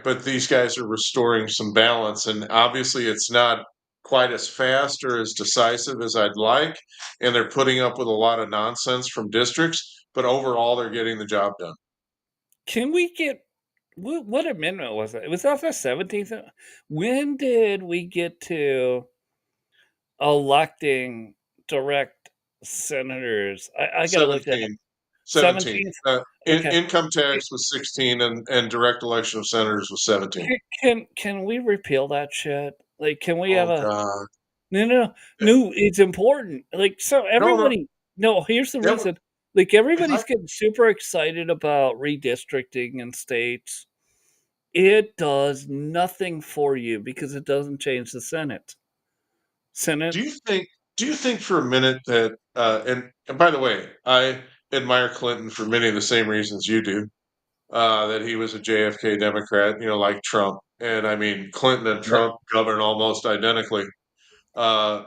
But these guys are restoring some balance, and obviously it's not quite as fast or as decisive as I'd like, and they're putting up with a lot of nonsense from districts, but overall they're getting the job done. Can we get what amendment was it? Was that the 17th? When did we get to electing direct senators? I gotta look that up. 17, 17. 17th? Okay. Income tax was 16, and direct election of senators was 17. Can we repeal that shit? Like, can we have Oh a God. no, no, Yeah. no, it's important. Like, so No, no, everybody no, here's the that would reason. Like, if I everybody's getting super excited about redistricting in states. It does nothing for you because it doesn't change the Senate. do Senate you think do you think for a minute that and by the way, I admire Clinton for many of the same reasons you do. That he was a JFK Democrat, like Trump. And I mean, Clinton and Right. Trump govern almost identically. Uh,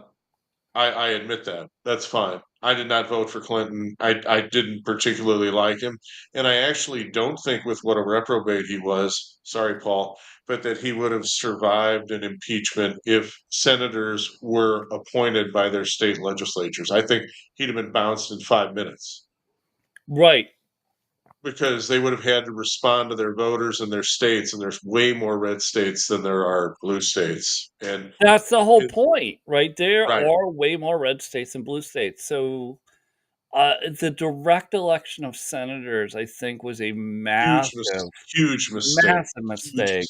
I admit that. That's fine. I did not vote for Clinton. I didn't particularly like him. And I actually don't think, with what a reprobate he was, sorry, Paul, but that he would have survived an impeachment if senators were appointed by their state legislatures. I think he'd have been bounced in 5 minutes right. because they would have had to respond to their voters in their states, and there's way more red states than there are blue states. And That's the whole it, point, right? There right, are way more red states than blue states. So, the direct election of senators, I think, was a massive, huge mistake, massive huge, mistake.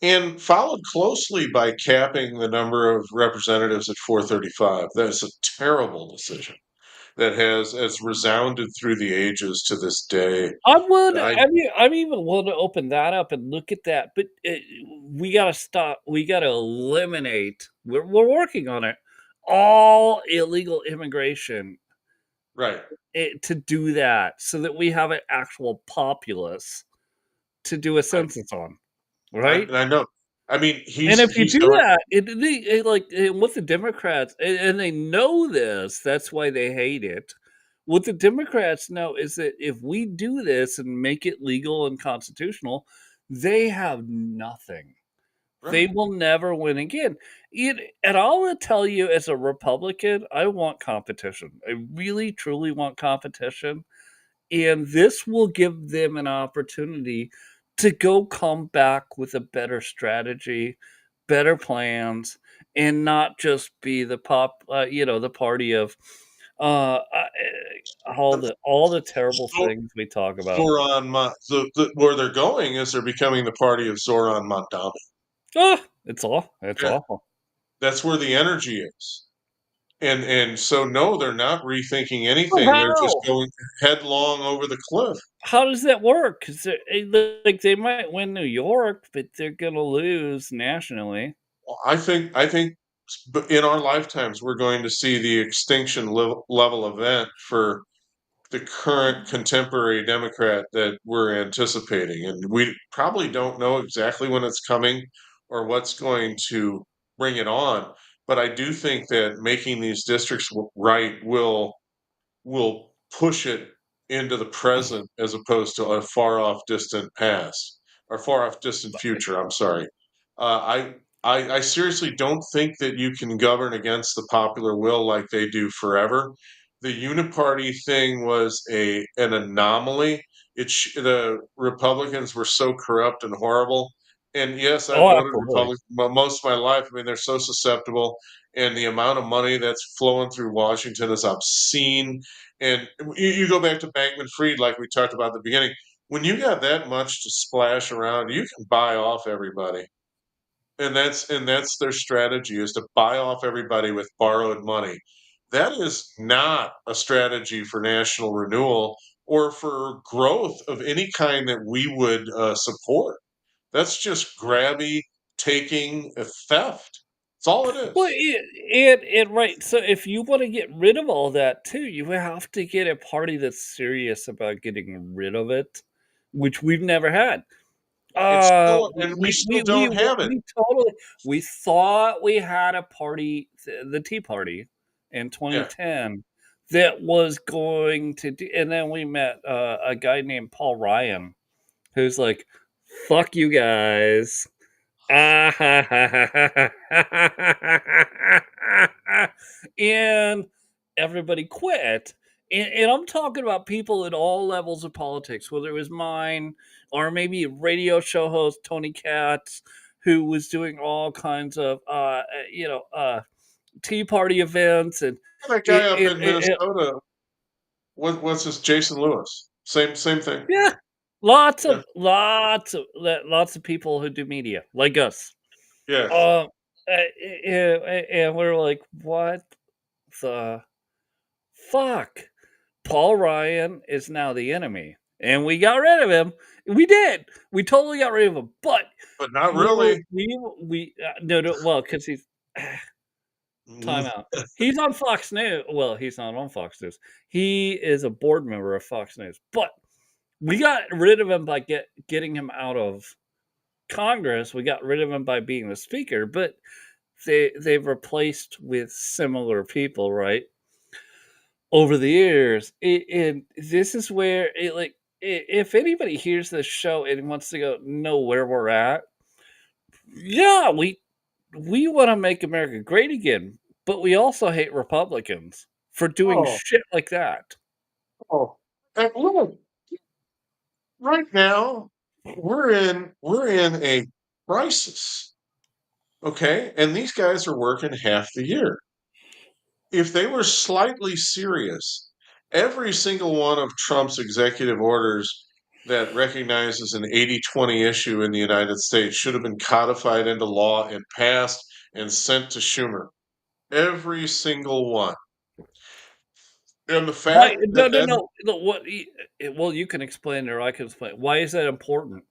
and followed closely by capping the number of representatives at 435. That's a terrible decision that has resounded through the ages to this day. I I'm even willing to open that up and look at that, but, we gotta stop. We gotta eliminate. We're working on it. All illegal immigration. right. to do that so that we have an actual populace to do a I census on, I right? and I know. I mean, And if you he's do going. that, like, and with the Democrats, and they know this, that's why they hate it. What the Democrats know is that if we do this and make it legal and constitutional, they have nothing. They Right. will never win again. And I will tell you, as a Republican, I want competition. I really, truly want competition. And this will give them an opportunity to go come back with a better strategy, better plans, and not just be the the party of all the terrible So things we talk about. where they're going is they're becoming the party of Zoran Montano. It's Yeah, awful. that's where the energy is. And so no, they're not rethinking But anything. They're just how? going headlong over the cliff. How does that work? Because like they might win New York, but they're gonna lose nationally. I think in our lifetimes we're going to see the extinction level event for the current contemporary Democrat that we're anticipating. And we probably don't know exactly when it's coming or what's going to bring it on. But I do think that making these districts right will push it into the present as opposed to a far off distant past or far off distant future. I'm sorry. I seriously don't think that you can govern against the popular will like they do forever. The uniparty thing was an anomaly. The Republicans were so corrupt and horrible. And yes, I've Oh, voted absolutely. Republican most of my life. I mean, they're so susceptible, and the amount of money that's flowing through Washington is obscene. And you go back to Bankman Fried, like we talked about at the beginning. When you got that much to splash around, you can buy off everybody. And that's their strategy is to buy off everybody with borrowed money. That is not a strategy for national renewal or for growth of any kind that we would support. That's just grabby, taking, theft. That's all it Well, is. right. So if you want to get rid of all that too, you have to get a party that's serious about getting rid of it, which we've never had. It's still, and we still don't have it. We totally we thought we had a party, the Tea Party, in Yeah. 2010 that was going to do, and then we met a guy named Paul Ryan, who's like, "Fuck you guys." And everybody quit. And I'm talking about people at all levels of politics, whether it was mine or maybe a radio show host Tony Katz, who was doing all kinds of Tea Party events, and That guy up in Minnesota, what's his Jason Lewis? Same thing. yeah, Yeah. lots of people who do media like us. Yeah. Uh, and we're like, what the fuck? Paul Ryan is now the enemy, and we got rid of him. We did. We totally got rid of him. But But not we were really. we no, well, because he's time Mm, out. He's on Fox News. Well, he's not on Fox News. He is a board member of Fox News. But we got rid of him by getting him out of Congress. We got rid of him by being the speaker, but they've replaced with similar people, right? Over the years, and this is where if anybody hears this show and wants to go know where we're at, yeah, we want to make America great again, but we also hate Republicans for doing oh, shit like that. oh. And look, right now we're in a crisis. Okay? And these guys are working half the year. If they were slightly serious, every single one of Trump's executive orders that recognizes an 80-20 issue in the United States should have been codified into law and passed and sent to Schumer. Every single one. And the Why? fact No, that no, then no. No, well, you can explain it, or I can explain. Why is that important?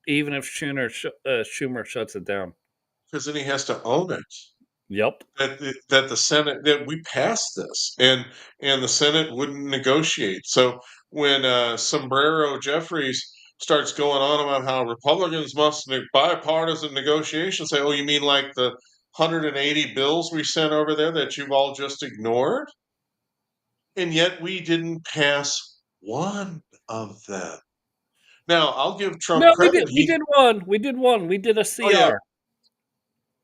Even if Schumer shuts it down. because then he has to own it. Yep. that the Senate that we passed this and the Senate wouldn't negotiate. So when Sombrero Jeffries starts going on about how Republicans must bipartisan negotiations, say, oh, you mean like the 180 bills we sent over there that you've all just ignored? And yet we didn't pass one of them. Now, I'll give Trump No, we did credit. we did one. We did one. We did a Oh yeah, CR.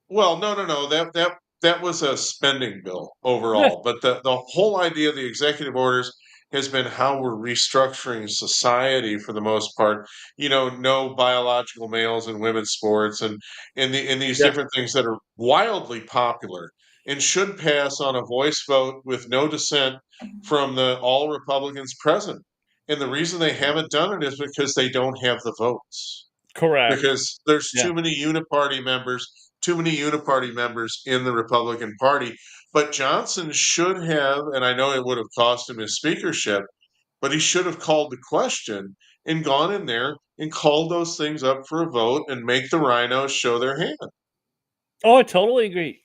well, no. That was a spending bill Yeah, overall, but the whole idea of the executive orders has been how we're restructuring society for the most part. You know, no biological males in women's sports and these yeah, different things that are wildly popular and should pass on a voice vote with no dissent from the all Republicans present. And the reason they haven't done it is because they don't have the votes correct. because there's Yeah. too many uniparty members in the Republican Party. But Johnson should have, and I know it would have cost him his speakership, but he should have called the question and gone in there and called those things up for a vote and make the rhinos show their hand. Oh, I totally agree.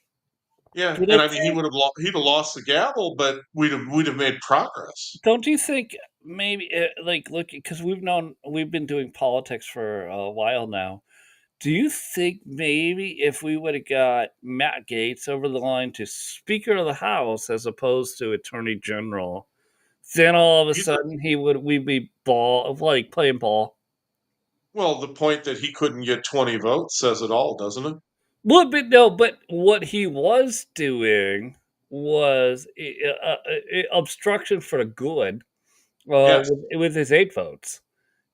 Yeah, But I and I mean think he'd have lost the gavel, but we'd have made progress. don't you think maybe, like, look, because we've been doing politics for a while now. Do you think maybe if we woulda got Matt Gaetz over the line to Speaker of the House as opposed to Attorney General, then all of a Either sudden we'd be playing ball? well, the point that he couldn't get 20 votes says it all, doesn't it? Well, but no, but what he was doing was obstruction for the good, Yes, with his 8 votes,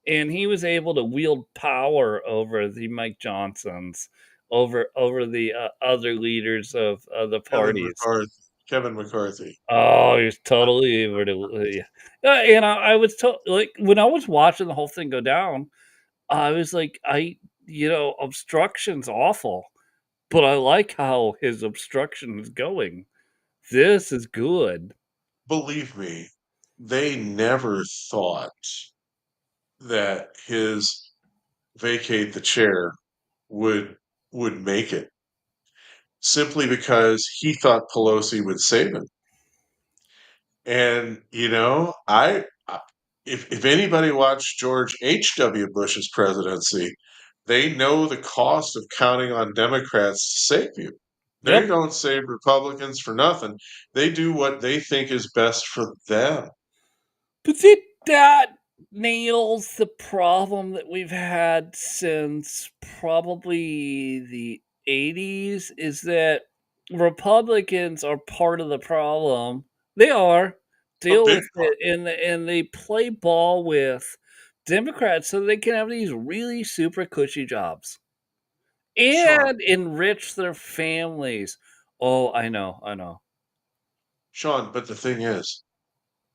and he was able to wield power over the Mike Johnsons, over the, other leaders of the Kevin parties. McCarthy. Kevin McCarthy. Oh, he was totally able to, yeah, and I was like, when I was watching the whole thing go down, I was like, obstruction's awful, but I like how his obstruction is going. This is good. Believe me, they never thought that his vacate the chair would would make it simply because he thought Pelosi would save him. And if anybody watched George H.W. Bush's presidency, they know the cost of counting on Democrats to save you. They Yep. don't save Republicans for nothing. They do what they think is best for them. But see, that nails the problem that we've had since probably the 80s is that Republicans are part of the problem. They are. A Deal big with part. it, and they play ball with Democrats so they can have these really super cushy jobs Sean, and enrich their families. Oh, I know, I know. But the thing is,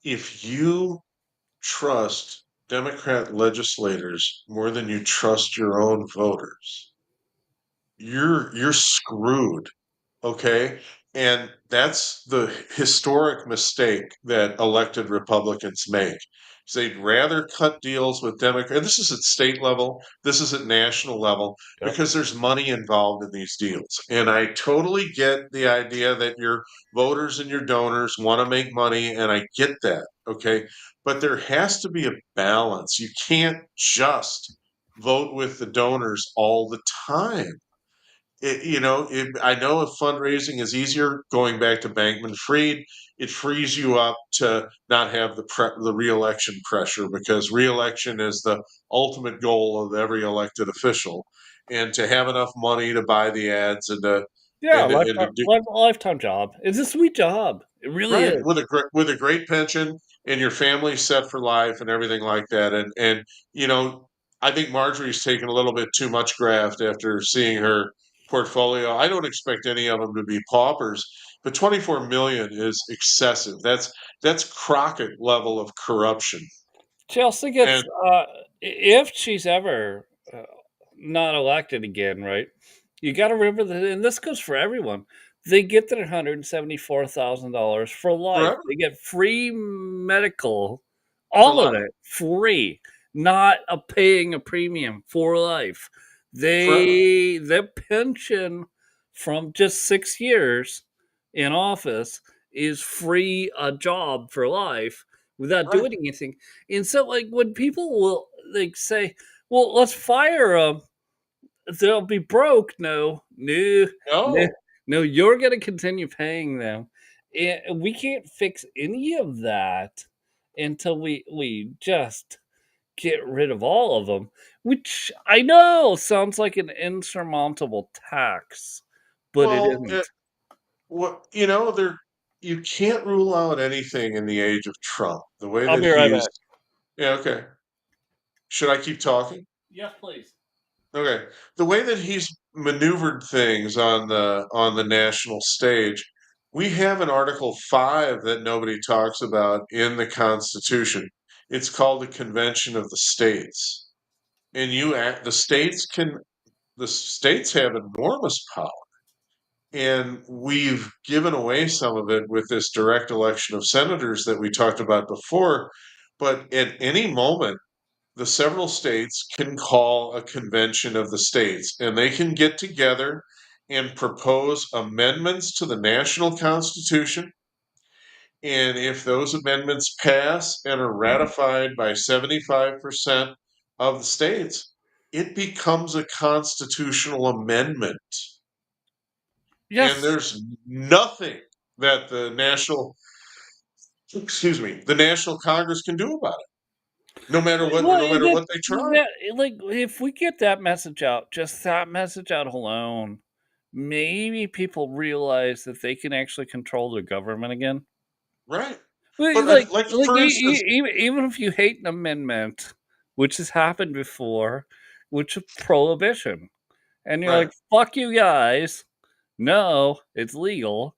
if you trust Democrat legislators more than you trust your own voters, you're screwed. Okay? And that's the historic mistake that elected Republicans make. Is they'd rather cut deals with Democrats. This is at state level, this is at national level, Yep. because there's money involved in these deals. And I totally get the idea that your voters and your donors want to make money, and I get that. Okay. But there has to be a balance. You can't just vote with the donors all the time. I know if fundraising is easier, going back to Bankman Fried, it frees you up to not have the reelection pressure because reelection is the ultimate goal of every elected official, and to have enough money to buy the ads Yeah, and to lifetime do lifetime job. It's a sweet job. It really right, is. with a great pension and your family set for life and everything like that, you know, I think Marjorie's taken a little bit too much graft after seeing her portfolio. I don't expect any of them to be paupers, but 24 million is excessive. That's Crockett level of corruption. Chelsea And gets, if she's ever, not elected again, right? You gotta remember that, and this goes for everyone. They get their $174,000 for life. forever, They get free medical, for all of life, it free, not paying a premium for life. forever. Their pension from just 6 years in office is free a job for life without Right. doing anything. And so, like, when people will like say, "Well, let's fire them," they'll be broke. No, no, no, No. no. You're going to continue paying them, and we can't fix any of that until we just get rid of all of them. Which I know sounds like an insurmountable tax, but it Well, isn't. what there you can't rule out anything in the age of Trump. The way I'll that be right he's back. Yeah, okay. Should I keep talking? Yes, please. Okay. The way that he's maneuvered things on the national stage, we have an Article 5 that nobody talks about in the Constitution. It's called the Convention of the States. And the states have enormous power. And we've given away some of it with this direct election of senators that we talked about before. But at any moment, the several states can call a convention of the states and they can get together and propose amendments to the national constitution. And if those amendments pass and are ratified by 75% of the states, it becomes a constitutional amendment. And Yes. there's nothing that the National Congress can do about it, Well, no matter what they try. like, if we get that message out, just that message out alone, maybe people realize that they can actually control their government again. Right. Well, But like, for instance, even if you hate an amendment, which has happened before, which is prohibition, and you're right, like, "Fuck you guys. No, it's legal."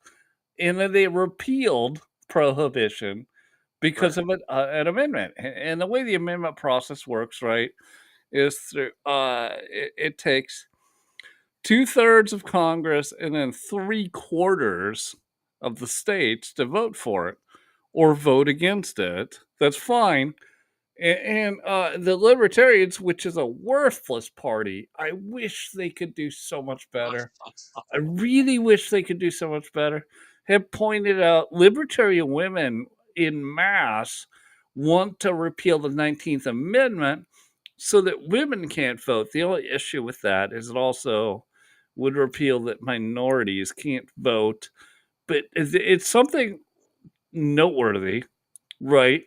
And then they repealed prohibition because right. of an amendment. And the way the amendment process works, right, is through it takes 2/3 of Congress and then 3/4 of the states to vote for it or vote against it. That's fine. And the Libertarians, which is a worthless party, I wish they could do so much better. I really wish they could do so much better. Have pointed out libertarian women in mass want to repeal the 19th Amendment so that women can't vote. The only issue with that is it also would repeal that minorities can't vote. But it's something noteworthy, right?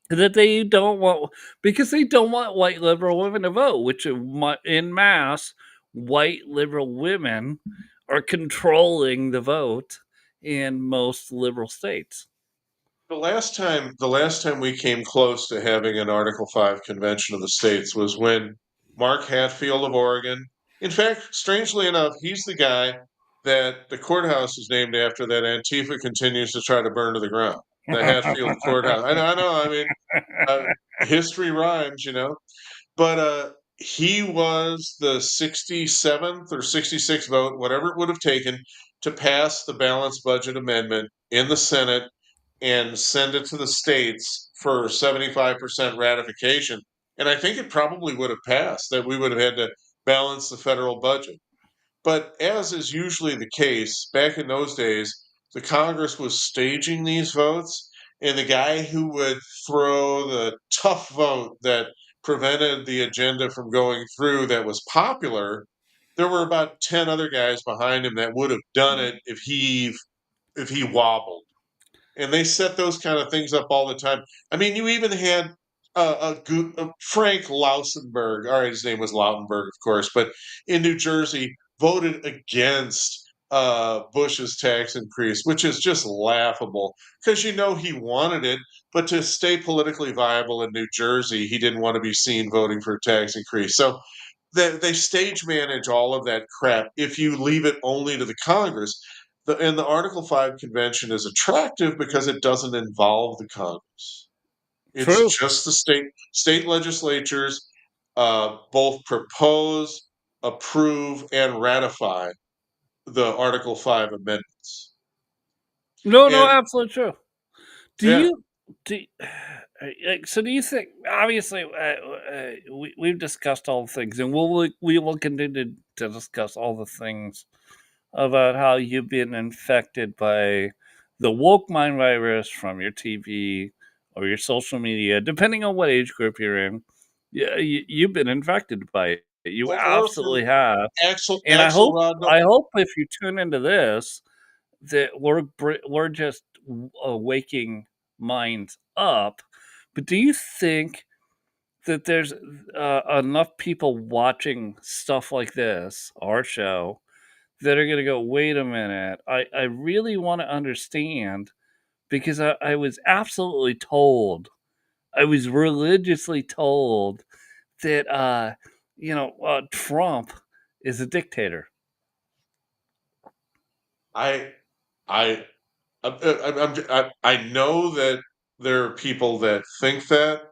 That they don't want because they don't want white liberal women to vote, which in mass, white liberal women are controlling the vote in most liberal states. The last time we came close to having an Article 5 convention of the states was when Mark Hatfield of Oregon, in fact, strangely enough, he's the guy that the courthouse is named after that Antifa continues to try to burn to the ground. The Hatfield courthouse. I know. I mean, uh, history rhymes, you know. But he was the 67th or 66th vote, whatever it would have taken, to pass the balanced budget amendment in the Senate and send it to the states for 75% ratification. And I think it probably would have passed, that we would have had to balance the federal budget. But as is usually the case, back in those days, the Congress was staging these votes, and the guy who would throw the tough vote that prevented the agenda from going through that was popular, there were about 10 other guys behind him that would have done it if he wobbled. And they set those kind of things up all the time. I mean, you even had Frank Lausenberg. All right, his name was Lautenberg, of course, but in New Jersey, voted against Bush's tax increase, which is just laughable because he wanted it, but to stay politically viable in New Jersey, he didn't want to be seen voting for a tax increase. So they stage manage all of that crap if you leave it only to the Congress. And the Article 5 convention is attractive because it doesn't involve the Congress. It's True. just the state legislatures both propose, approve, and ratify the Article 5 amendments. No, no, And absolutely true. Do yeah, you do? Like, so do you think? Obviously, we've discussed all the things, and we will continue to discuss all the things about how you've been infected by the woke mind virus from your TV or your social media, depending on what age group you're in. Yeah, you've been infected by it. You Or for absolutely have. And Axelrod. I hope if you tune into this that we're just waking minds up. But do you think that there's enough people watching stuff like this, our show, that are going to go, wait a minute, I really want to understand because I was absolutely told, I was religiously told that, Trump is a dictator. I I I know that there are people that think that.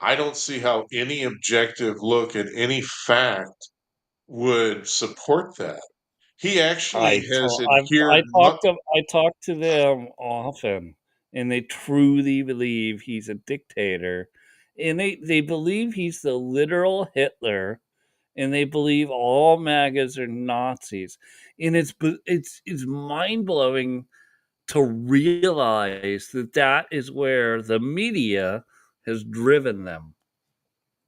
I don't see how any objective look at any fact would support that. He actually has adhered I talk to them often, and they truly believe he's a dictator, and they believe he's the literal Hitler, and they believe all MAGAs are Nazis, and it's mind blowing to realize that that is where the media has driven them.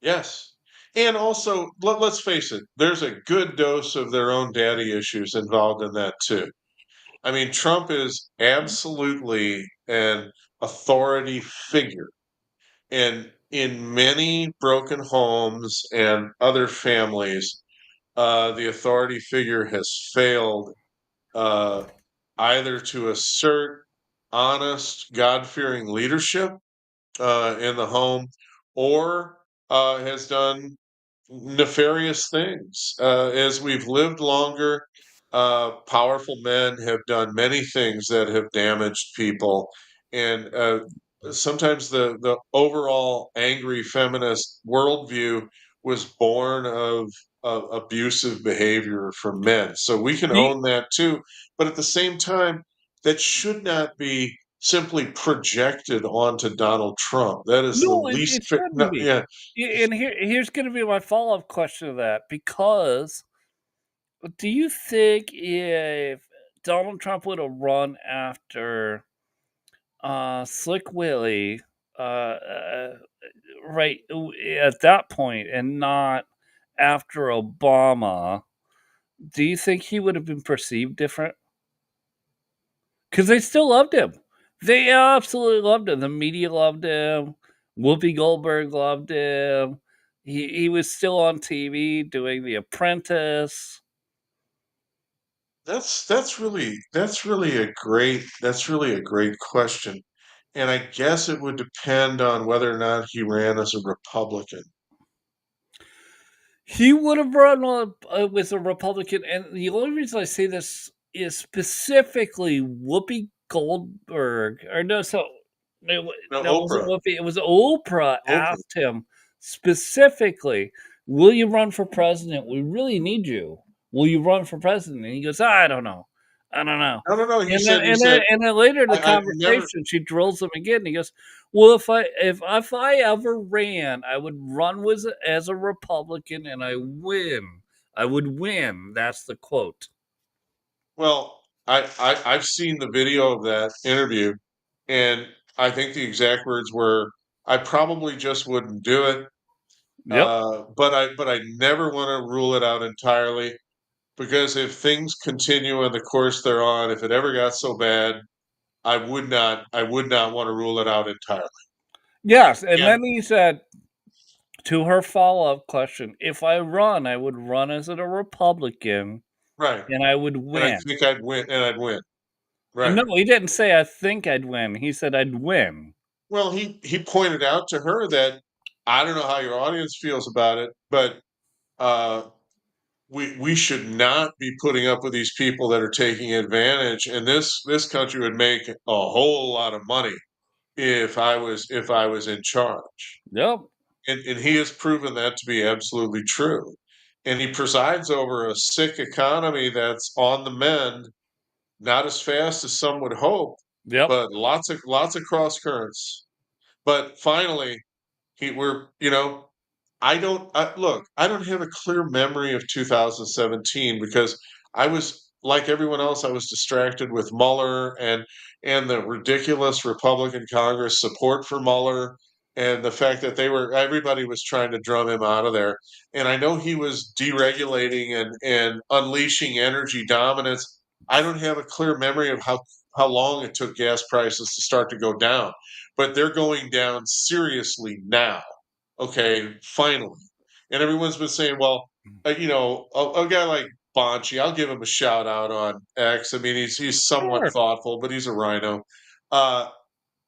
yes. And also, let's face it, there's a good dose of their own daddy issues involved in that too. I mean, Trump is absolutely an authority figure. And in many broken homes and other families, the authority figure has failed uh, either to assert honest, God fearing leadership in the home or has done nefarious things. As we've lived longer, powerful men have done many things that have damaged people, and sometimes the overall angry feminist worldview was born of abusive behavior from men. So we can The own that too, but at the same time, that should not be simply projected onto Donald Trump. That is the No, least it fair. shouldn't No, be. yeah, And here's gonna be my follow-up question to that, because do you think if Donald Trump would have run after, Slick Willie, right, at that point and not after Obama, do you think he would have been perceived different? Because they still loved him. They absolutely loved him. The media loved him. Whoopi Goldberg loved him. He was still on TV doing The Apprentice. that's really a great question, and I guess it would depend on whether or not he ran as a Republican. He would have run on, with a Republican, and the only reason I say this is specifically Whoopi Goldberg, or no, so No, no, it wasn't Oprah, Whoopi. It was Oprah Oprah. asked him specifically, "Will you run for president? We really need you. Will you run for president?" And he goes, "I don't know, I don't know." No, no, no. And then later in the I've never. conversation, she drills him again. He goes, "Well, if I ever ran, I would run with as a Republican, and I win. I would win." That's the quote. Well, I've seen the video of that interview, and I think the exact words were, "I probably just wouldn't do it." Yep. But I never want to rule it out entirely because if things continue on the course they're on, if it ever got so bad, I would not want to rule it out entirely. Yes, and And then he said to her follow-up question, "If I run, I would run as a Republican, right, and I would and I win." think I'd win, and I'd win. And Right. no, he didn't say, "I think I'd win." He said, "I'd win." Well, he pointed out to her that I don't know how your audience feels about it, but uh, we should not be putting up with these people that are taking advantage. And this country would make a whole lot of money if I was in charge. Yep. And he has proven that to be absolutely true. And he presides over a sick economy that's on the mend, not as fast as some would hope, Yep. but lots of cross currents. But finally, he we're I don't have a clear memory of 2017 because I was like everyone else, I was distracted with Mueller and the ridiculous Republican Congress support for Mueller and the fact that everybody was trying to drum him out of there. And I know he was deregulating and unleashing energy dominance. I don't have a clear memory of how long it took gas prices to start to go down, but they're going down seriously now. Okay, finally. And everyone's been saying, well, a guy like Bonchi, I'll give him a shout out on X. I mean, he's somewhat Sure. thoughtful, but he's a rhino. Uh,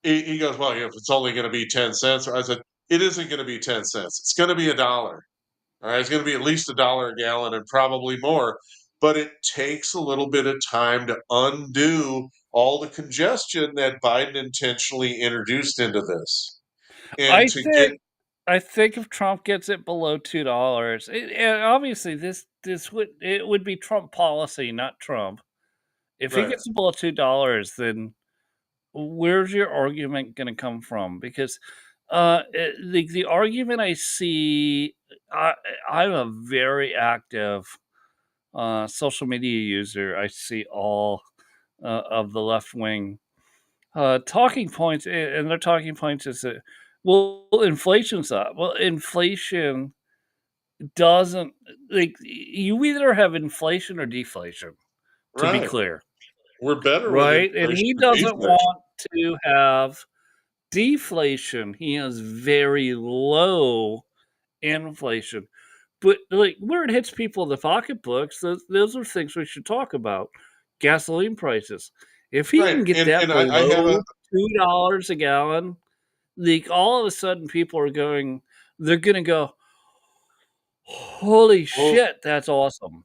he goes, well, if it's only going to be 10 cents, I said, it isn't going to be 10 cents. It's going to be $1. All right, it's going to be at least $1 a gallon and probably more. But it takes a little bit of time to undo all the congestion that Biden intentionally introduced into this, and I to get think I think if Trump gets it below $2, and obviously it would be Trump policy, not Trump. If he right, gets it below $2, then where's your argument gonna come from? Because, the argument I see, I I'm a very active, social media user. I see all, of the left wing, talking points, and their talking points is that, "Well, inflation's up." Well, inflation doesn't you either have inflation or deflation, to be right. clear, We're better with right? And inflation he than doesn't deflation. want to have deflation. He has very low inflation. But, like, where it hits people in the pocketbooks, those are things we should talk about. Gasoline prices. If he Right, can get that and I have a below $2 a gallon, like, all of a sudden people are going they're gonna go, "Holy well, shit, that's awesome."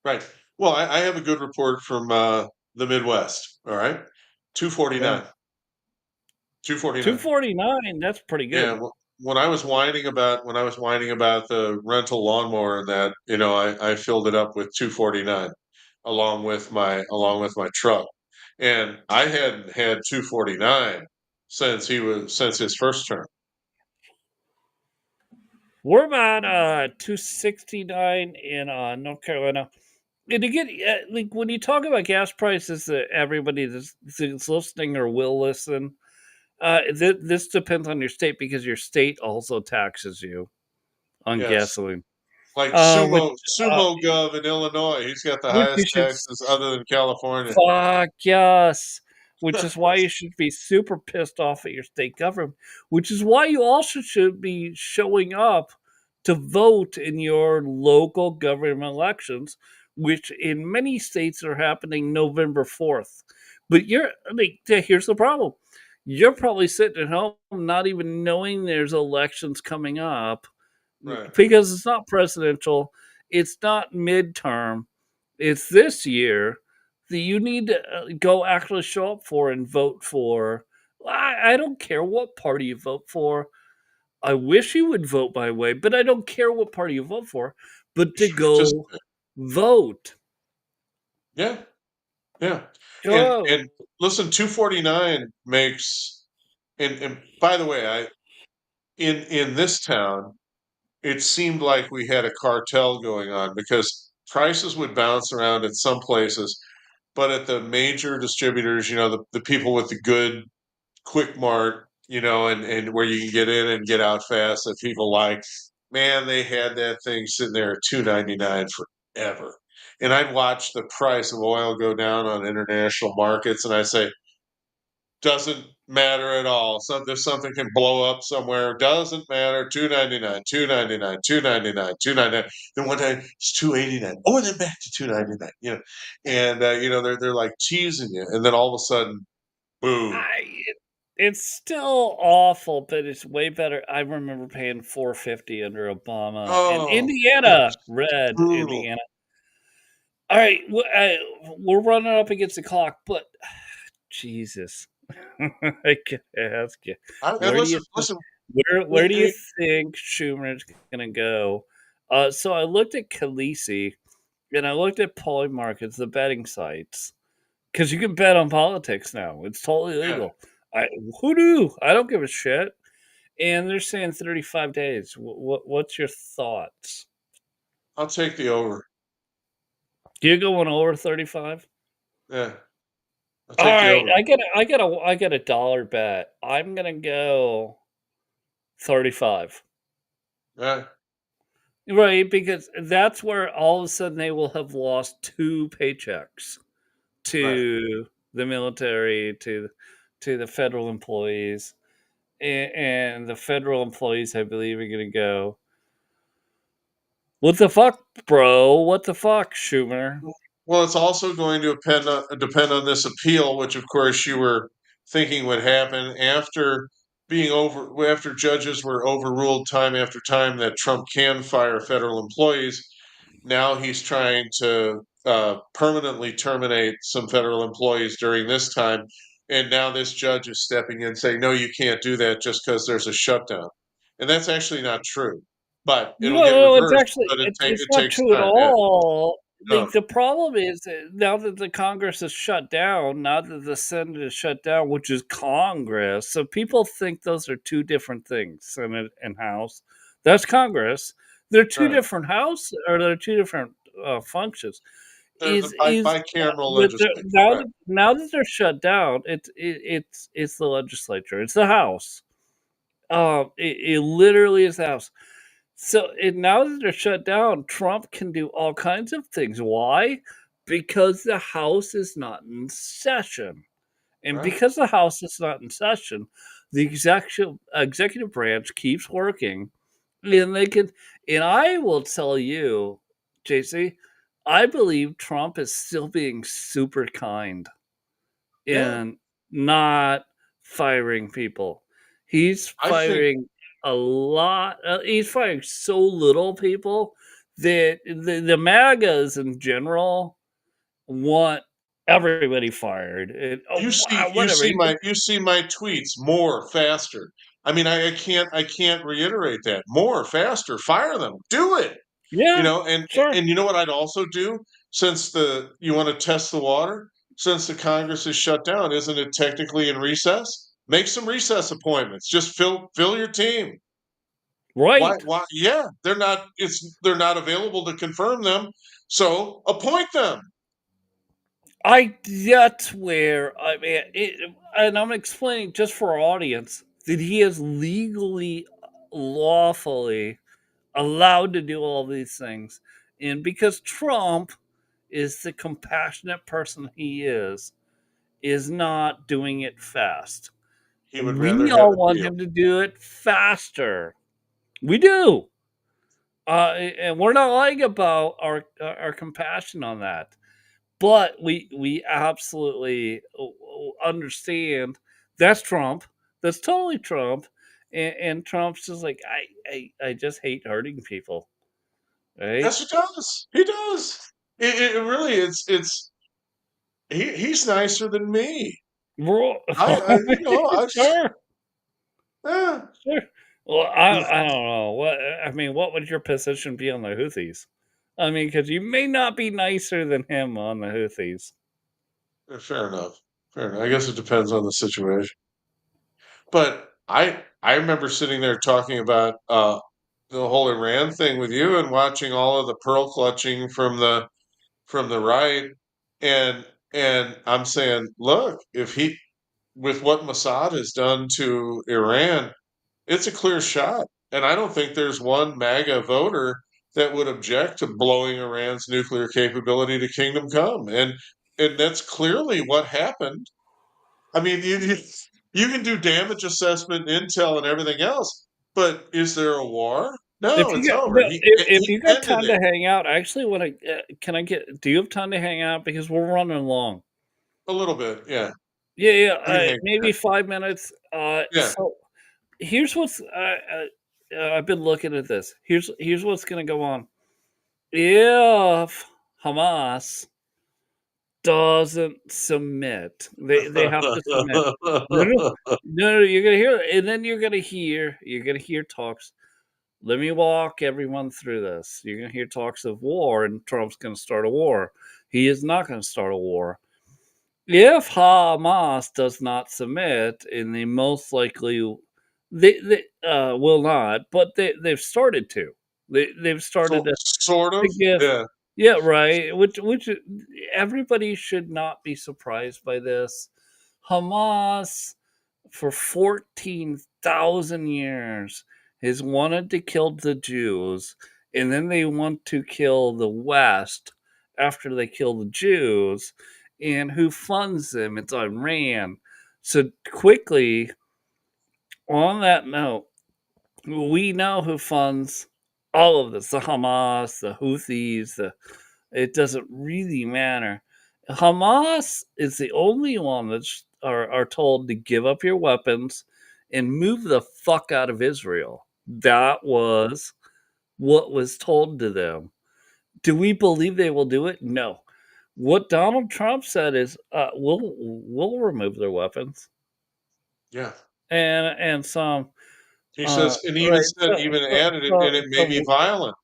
right. Well, I have a good report from, the Midwest, all right? Yeah. 249, 249. 249, that's pretty Yeah, good. when I was whining about the rental lawnmower and that, I filled it up with 249 along with my truck, and I hadn't had 249 since his first term. We're about, 269 in, North Carolina. And to get like, when you talk about gas prices that everybody that's listening or will listen, this depends on your state because your state also taxes you on Yes. gasoline, Like which, uh Sumo Gov in Illinois, he's got the which you highest should taxes other than California. fuck yes. Which is why you should be super pissed off at your state government, which is why you also should be showing up to vote in your local government elections, which in many states are happening November 4th. But you're like, here's the problem. You're probably sitting at home not even knowing there's elections coming up Right, because it's not presidential, it's not midterm, it's this year that you need to go actually show up for and vote for. I don't care what party you vote for. I wish you would vote my way, but I don't care what party you vote for, but you to should go participate. vote. Yeah, yeah, Go. and listen, 249 makes and by the way, in this town, it seemed like we had a cartel going on because prices would bounce around at some places, but at the major distributors, the people with the good quick mart, and where you can get in and get out fast that people like, man, they had that thing sitting there at 2.99 forever. And I'd watch the price of oil go down on international markets, and I say, doesn't matter at all. If something can blow up somewhere, doesn't matter. 2.99, 2.99, 2.99, 2.99. Then one day it's 2.89. Oh, and then back to 2.99. And they're like teasing you, and then all of a sudden, boom. I it's still awful, but it's way better. I remember paying 450 under Obama in Oh, it Indiana, was red brutal. Indiana. All right, we're running up against the clock, but Jesus, I gotta ask you, And where do you listen, think listen. where We, do you we, think Schumer's gonna go? So I looked at Khaleesi and I looked at poly markets, the betting sites, because you can bet on politics now. It's totally yeah, legal. I who knew? I don't give a shit. And they're saying 35 days. What's your thoughts? I'll take the over. You going over 35? Yeah, I'll All take the right, over. I get a dollar bet. I'm gonna go 35. Yeah, Right, because that's where all of a sudden they will have lost 2 paychecks right. to the military, to the federal employees, and the federal employees, I believe, are gonna go, "What the fuck, bro? What the fuck, Schumer?" Well, it's also going to depend on this appeal, which of course you were thinking would happen after judges were overruled time after time that Trump can fire federal employees. Now he's trying to permanently terminate some federal employees during this time, and now this judge is stepping in saying, "No, you can't do that just because there's a shutdown," and that's actually not true. But it'll get No, it's reversed. actually But it's it not takes true at time. Yeah. all. No. The problem is that now that the Congress is shut down, now that the Senate is shut down, which is Congress, so people think those are 2 different things, Senate and House. That's Congress. They're 2 Right. different house or they're 2 different, functions. They're the Is bicameral But they're legislature, right, now that they're shut down, it's the legislature, it's the House. It literally is the House. So, and now that they're shut down, Trump can do all kinds of things. Why? Because the House is not in session. And right. because the House is not in session, the executive branch keeps working and they can, and I will tell you, JC, I believe Trump is still being super kind Yeah, in not firing people. He's I think firing a lot. He's firing so little people that the MAGAs in general want everybody fired. Oh, whatever. you see my tweets more, faster. I mean, I can't reiterate that. More, faster, fire them. Do it. You Yeah, know, sure. and you know what I'd also do since the you want to test the water, since the Congress is shut down, isn't it technically in recess? Make some recess appointments. Just fill your team. Right. Yeah, they're not available to confirm them, so appoint them. That's where I mean, and I'm explaining just for our audience that he is legally, lawfully allowed to do all these things. And because Trump is the compassionate person he is not doing it fast. He would rather We have all a want deal. him to do it faster. We do. And we're not lying about our compassion on that. But we absolutely understand that's Trump. That's totally Trump. And Trump's just like, I just hate hurting people. Right? Yes, he does. He does. It really it's he's nicer than me. Bro, I you know I sure, yeah. sure. Well, I don't know. I mean, what would your position be on the Houthis? I mean, because you may not be nicer than him on the Houthis. Fair enough. Fair enough. I guess it depends on the situation. But I remember sitting there talking about the whole Iran thing with you and watching all of the pearl clutching from the right, and I'm saying, look, if he with what Mossad has done to Iran, it's a clear shot. And I don't think there's one MAGA voter that would object to blowing Iran's nuclear capability to kingdom come. And that's clearly what happened. I mean, you can do damage assessment, intel, and everything else, but is there a war? If No, you it's get over. no, if He you got ended time it to hang out, I actually want to. Can I get? Do you have time to hang out? Because we're running long. a little bit. Yeah, Yeah, yeah. we can hang. Maybe 5 minutes. Yeah, So here's what's. I've been looking at this. Here's what's going to go on. If Hamas doesn't submit, they have to submit. No, no, no, no. You're gonna hear, and then you're gonna hear talks. Let me walk everyone through this. You're going to hear talks of war, and Trump's going to start a war. He is not going to start a war. If Hamas does not submit, and they most likely they will not, but they've started to. They've started so to sort of. give Yeah. Yeah, right. Everybody should not be surprised by this. Hamas for 14,000 years has wanted to kill the Jews, and then they want to kill the West after they kill the Jews. And who funds them? It's Iran. So quickly, on that note, we know who funds all of this: the Hamas, the Houthis, it doesn't really matter. Hamas is the only one that's are told to give up your weapons and move the fuck out of Israel. That was what was told to them. Do we believe they will do it? No. What Donald Trump said is, we'll remove their weapons Yeah. and some He says, and even right said, even added it, and it may be so violent.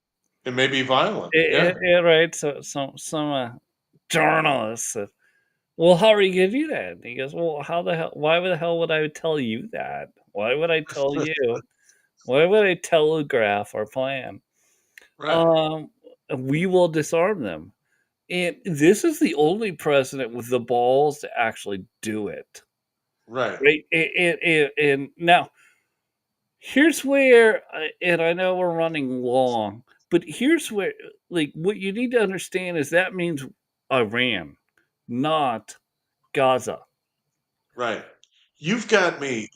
It may be violent. Yeah. right, so some journalists said, well, how are you gonna do that? And he goes, well, how the hell? Why the hell would I tell you that? Why would I tell you? Why would I telegraph our plan? Right. Um, we will disarm them, and this is the only president with the balls to actually do it, Right. right? And now here's where, and I know we're running long, but here's where, like, what you need to understand is that means Iran, not Gaza. Right. You've got me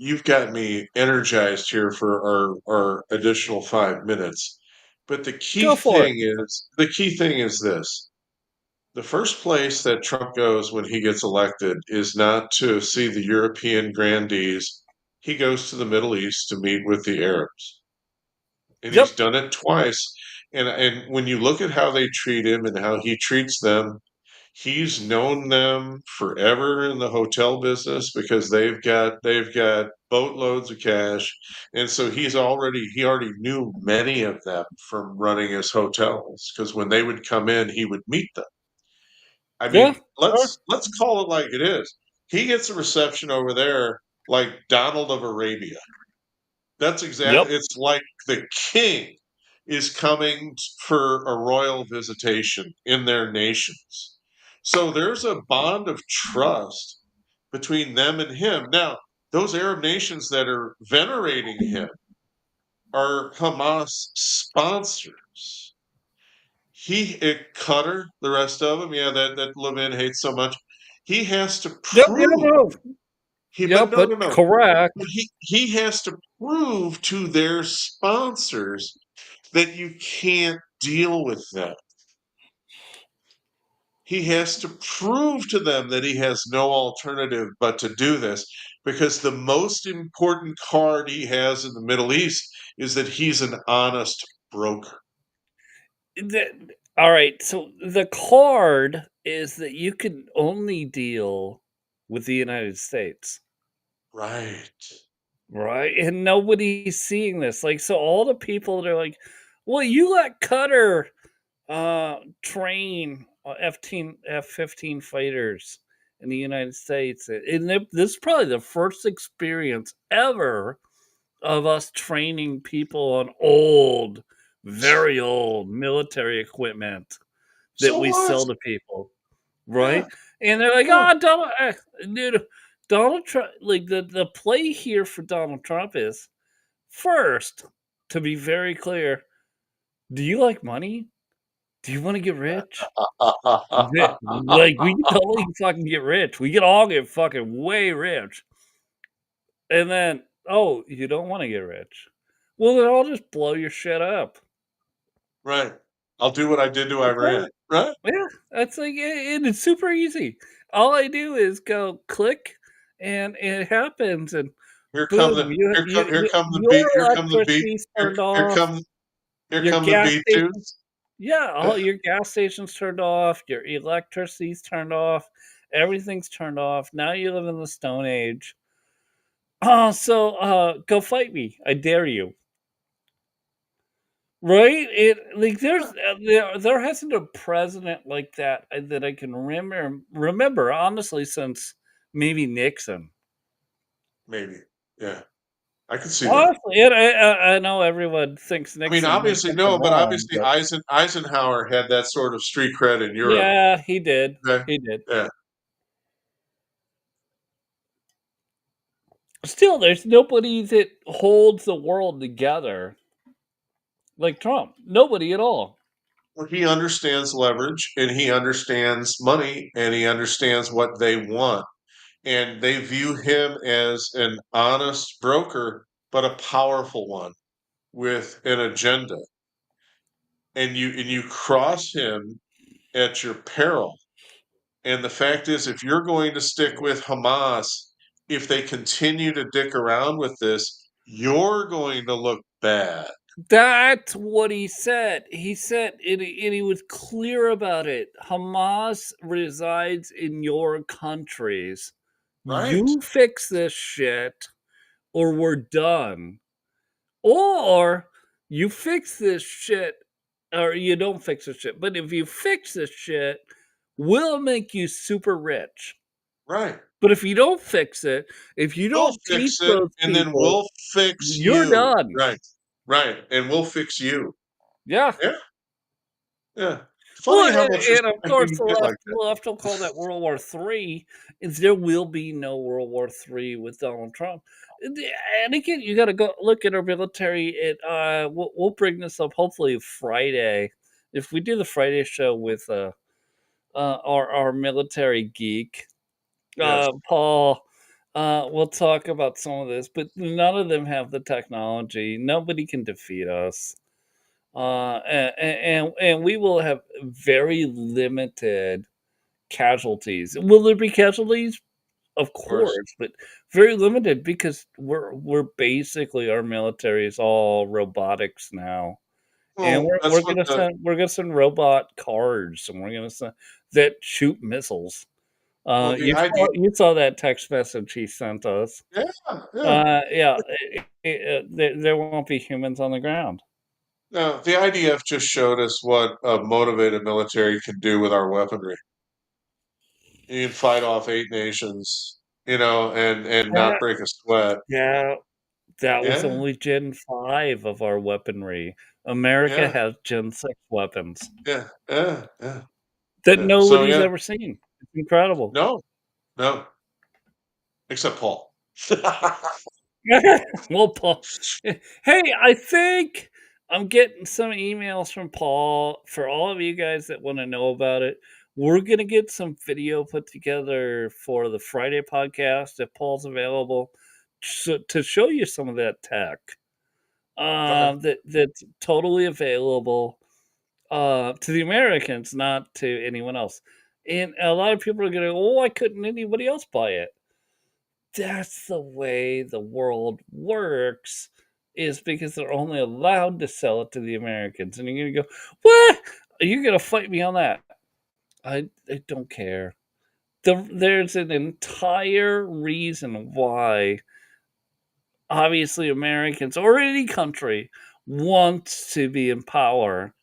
energized here for our additional 5 minutes. But Go for it. the key thing is this. The first place that Trump goes when he gets elected is not to see the European grandees. He goes to the Middle East to meet with the Arabs. And he's Yep. done it twice. And when you look at how they treat him and how he treats them, he's known them forever in the hotel business because they've got boatloads of cash. And so he already knew many of them from running his hotels because when they would come in, he would meet them. I Yeah. mean, Sure. let's call it like it is. He gets a reception over there like Donald of Arabia. That's Yep. exactly, it's like the king is coming for a royal visitation in their nations. So there's a bond of trust between them and him. Now, those Arab nations that are venerating him are Hamas sponsors. Qatar, the rest of them, yeah, that Levin hates so much. He has to Yep. Yeah. prove No. but Yep. no, But no, no. correct. But he has to prove to their sponsors that you can't deal with them. He has to prove to them that he has no alternative but to do this because the most important card he has in the Middle East is that he's an honest broker. All right. So the card is that you can only deal with the United States, Right. right? And nobody's seeing this. Like, so all the people that are like, well, you let Qatar train F-15 fighters in the United States. And this is probably the first experience ever of us training people on old, very old military equipment that So we what? sell to people, right? Yeah. And they're like, Yeah. "Oh, dude, Donald Trump." Like the play here for Donald Trump is first to be very clear. Do you like money? Do you want to get rich? Like we can totally fucking get rich. We can all get fucking way rich. And then, oh, you don't want to get rich. Well, then I'll just blow your shit up. Right. I'll do what I did to That's Iran. it. Right. Yeah, that's like and it's super easy. All I do is go click, and it happens, and Here come boom, the here come the your beat here come the beat electricity's turned off, here your come the gas B station, twos. yeah, all your gas station's turned off, your electricity's turned off, everything's turned off. Now you live in the Stone Age. So go fight me. I dare you. Right? It like there hasn't a president like that that I can remember honestly since maybe Nixon. Maybe. Yeah. I can see that. Honestly, and I know everyone thinks I mean, Nixon did obviously something no, but wrong, obviously but Eisenhower had that sort of street cred in Europe. yeah, he did. Okay? He did. Yeah. Still, there's nobody that holds the world together like Trump. Nobody at all. Well, he understands leverage and he understands money and he understands what they want. And they view him as an honest broker, but a powerful one with an agenda. And you cross him at your peril. And the fact is, if you're going to stick with Hamas, if they continue to dick around with this, you're going to look bad, That's what he said. He said, and he was clear about it. Hamas resides in your countries. right? You fix this shit, or we're done. Or you fix this shit, or you don't fix this shit. But if you fix this shit, we'll make you super rich. Right. But if you don't fix it, if you We'll don't teach fix it those and then people, we'll fix you're you. done. Right. Right. And we'll fix you. Yeah. Yeah. Yeah. Well, Funny how much and of respect you course, can get like that. the left will call that World War III, and there will be no World War III with Donald Trump. And again, you got to go look at our military. We'll bring this up hopefully Friday. If we do the Friday show with our military geek, Yes. Paul, we'll talk about some of this, but none of them have the technology. Nobody can defeat us. And we will have very limited casualties. Will there be casualties? Of Of course. course, but very limited because we're basically our military is all robotics now, and Well, that's what the we're gonna send robot cars, and we're gonna send that shoot missiles. well the idea You saw that text message he sent us. yeah, yeah. Yeah, there won't be humans on the ground. No, the IDF just showed us what a motivated military can do with our weaponry. You can fight off 8 nations, and not That break a sweat. yeah. That was Yeah, only Gen 5 of our weaponry. America yeah, has Gen 6 weapons yeah, yeah, yeah, that yeah. So nobody's yeah, ever seen. It's incredible. no, no, except Paul. Well, Paul, hey, I think I'm getting some emails from Paul for all of you guys that want to know about it. We're going to get some video put together for the Friday podcast if Paul's available to show you some of that tech. Okay. That's totally available to the Americans, not to anyone else. And a lot of people are going to, oh, why couldn't anybody else buy it? That's the way the world works, is because they're only allowed to sell it to the Americans. And you're going to go, what? Are you going to fight me on that? I don't care. There's an entire reason why, obviously, Americans or any country wants to be in power.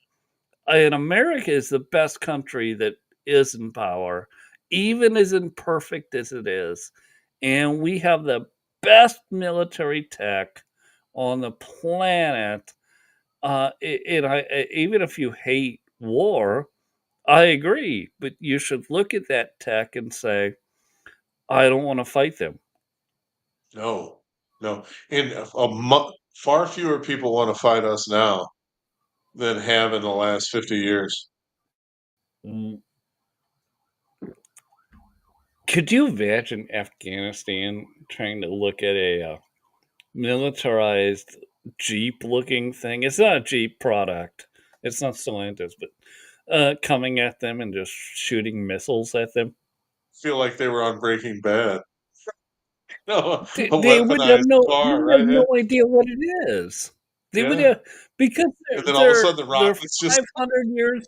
And America is the best country that is in power, even as imperfect as it is. And we have the best military tech on the planet. Even if you hate war, I agree, but you should look at that tech and say, I don't want to fight them. No, no. And far fewer people want to fight us now than have in the last 50 years. Mm. Could you imagine Afghanistan trying to look at a militarized Jeep looking thing? It's not a Jeep product. It's not Stellantis, but coming at them and just shooting missiles at them. Feel like they were on Breaking Bad. No, a They weaponized they car, would have right? Yeah, no idea what it is. They would yeah. have because And then all of a sudden the they're rockets just 500 years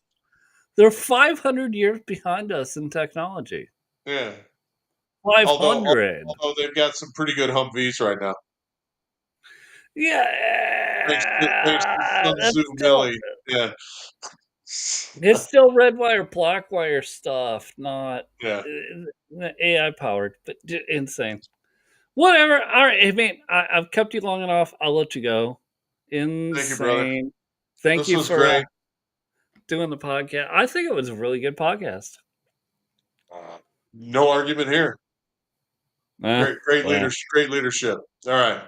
they're 500 years behind us in technology. yeah. Although 500. although they've got some pretty good Humvees right now. Thanks to Yeah, Sun Tzu Millie. Yeah. it's still red wire, black wire stuff, not Yeah. AI powered, but insane. Whatever. All right. I mean, I've kept you long enough. I'll let you go. Thank you, brother. Insane. Thank This you was for great. doing the podcast. I think it was a really good podcast. No argument here. Uh, Great well. leadership. Great leadership. All right.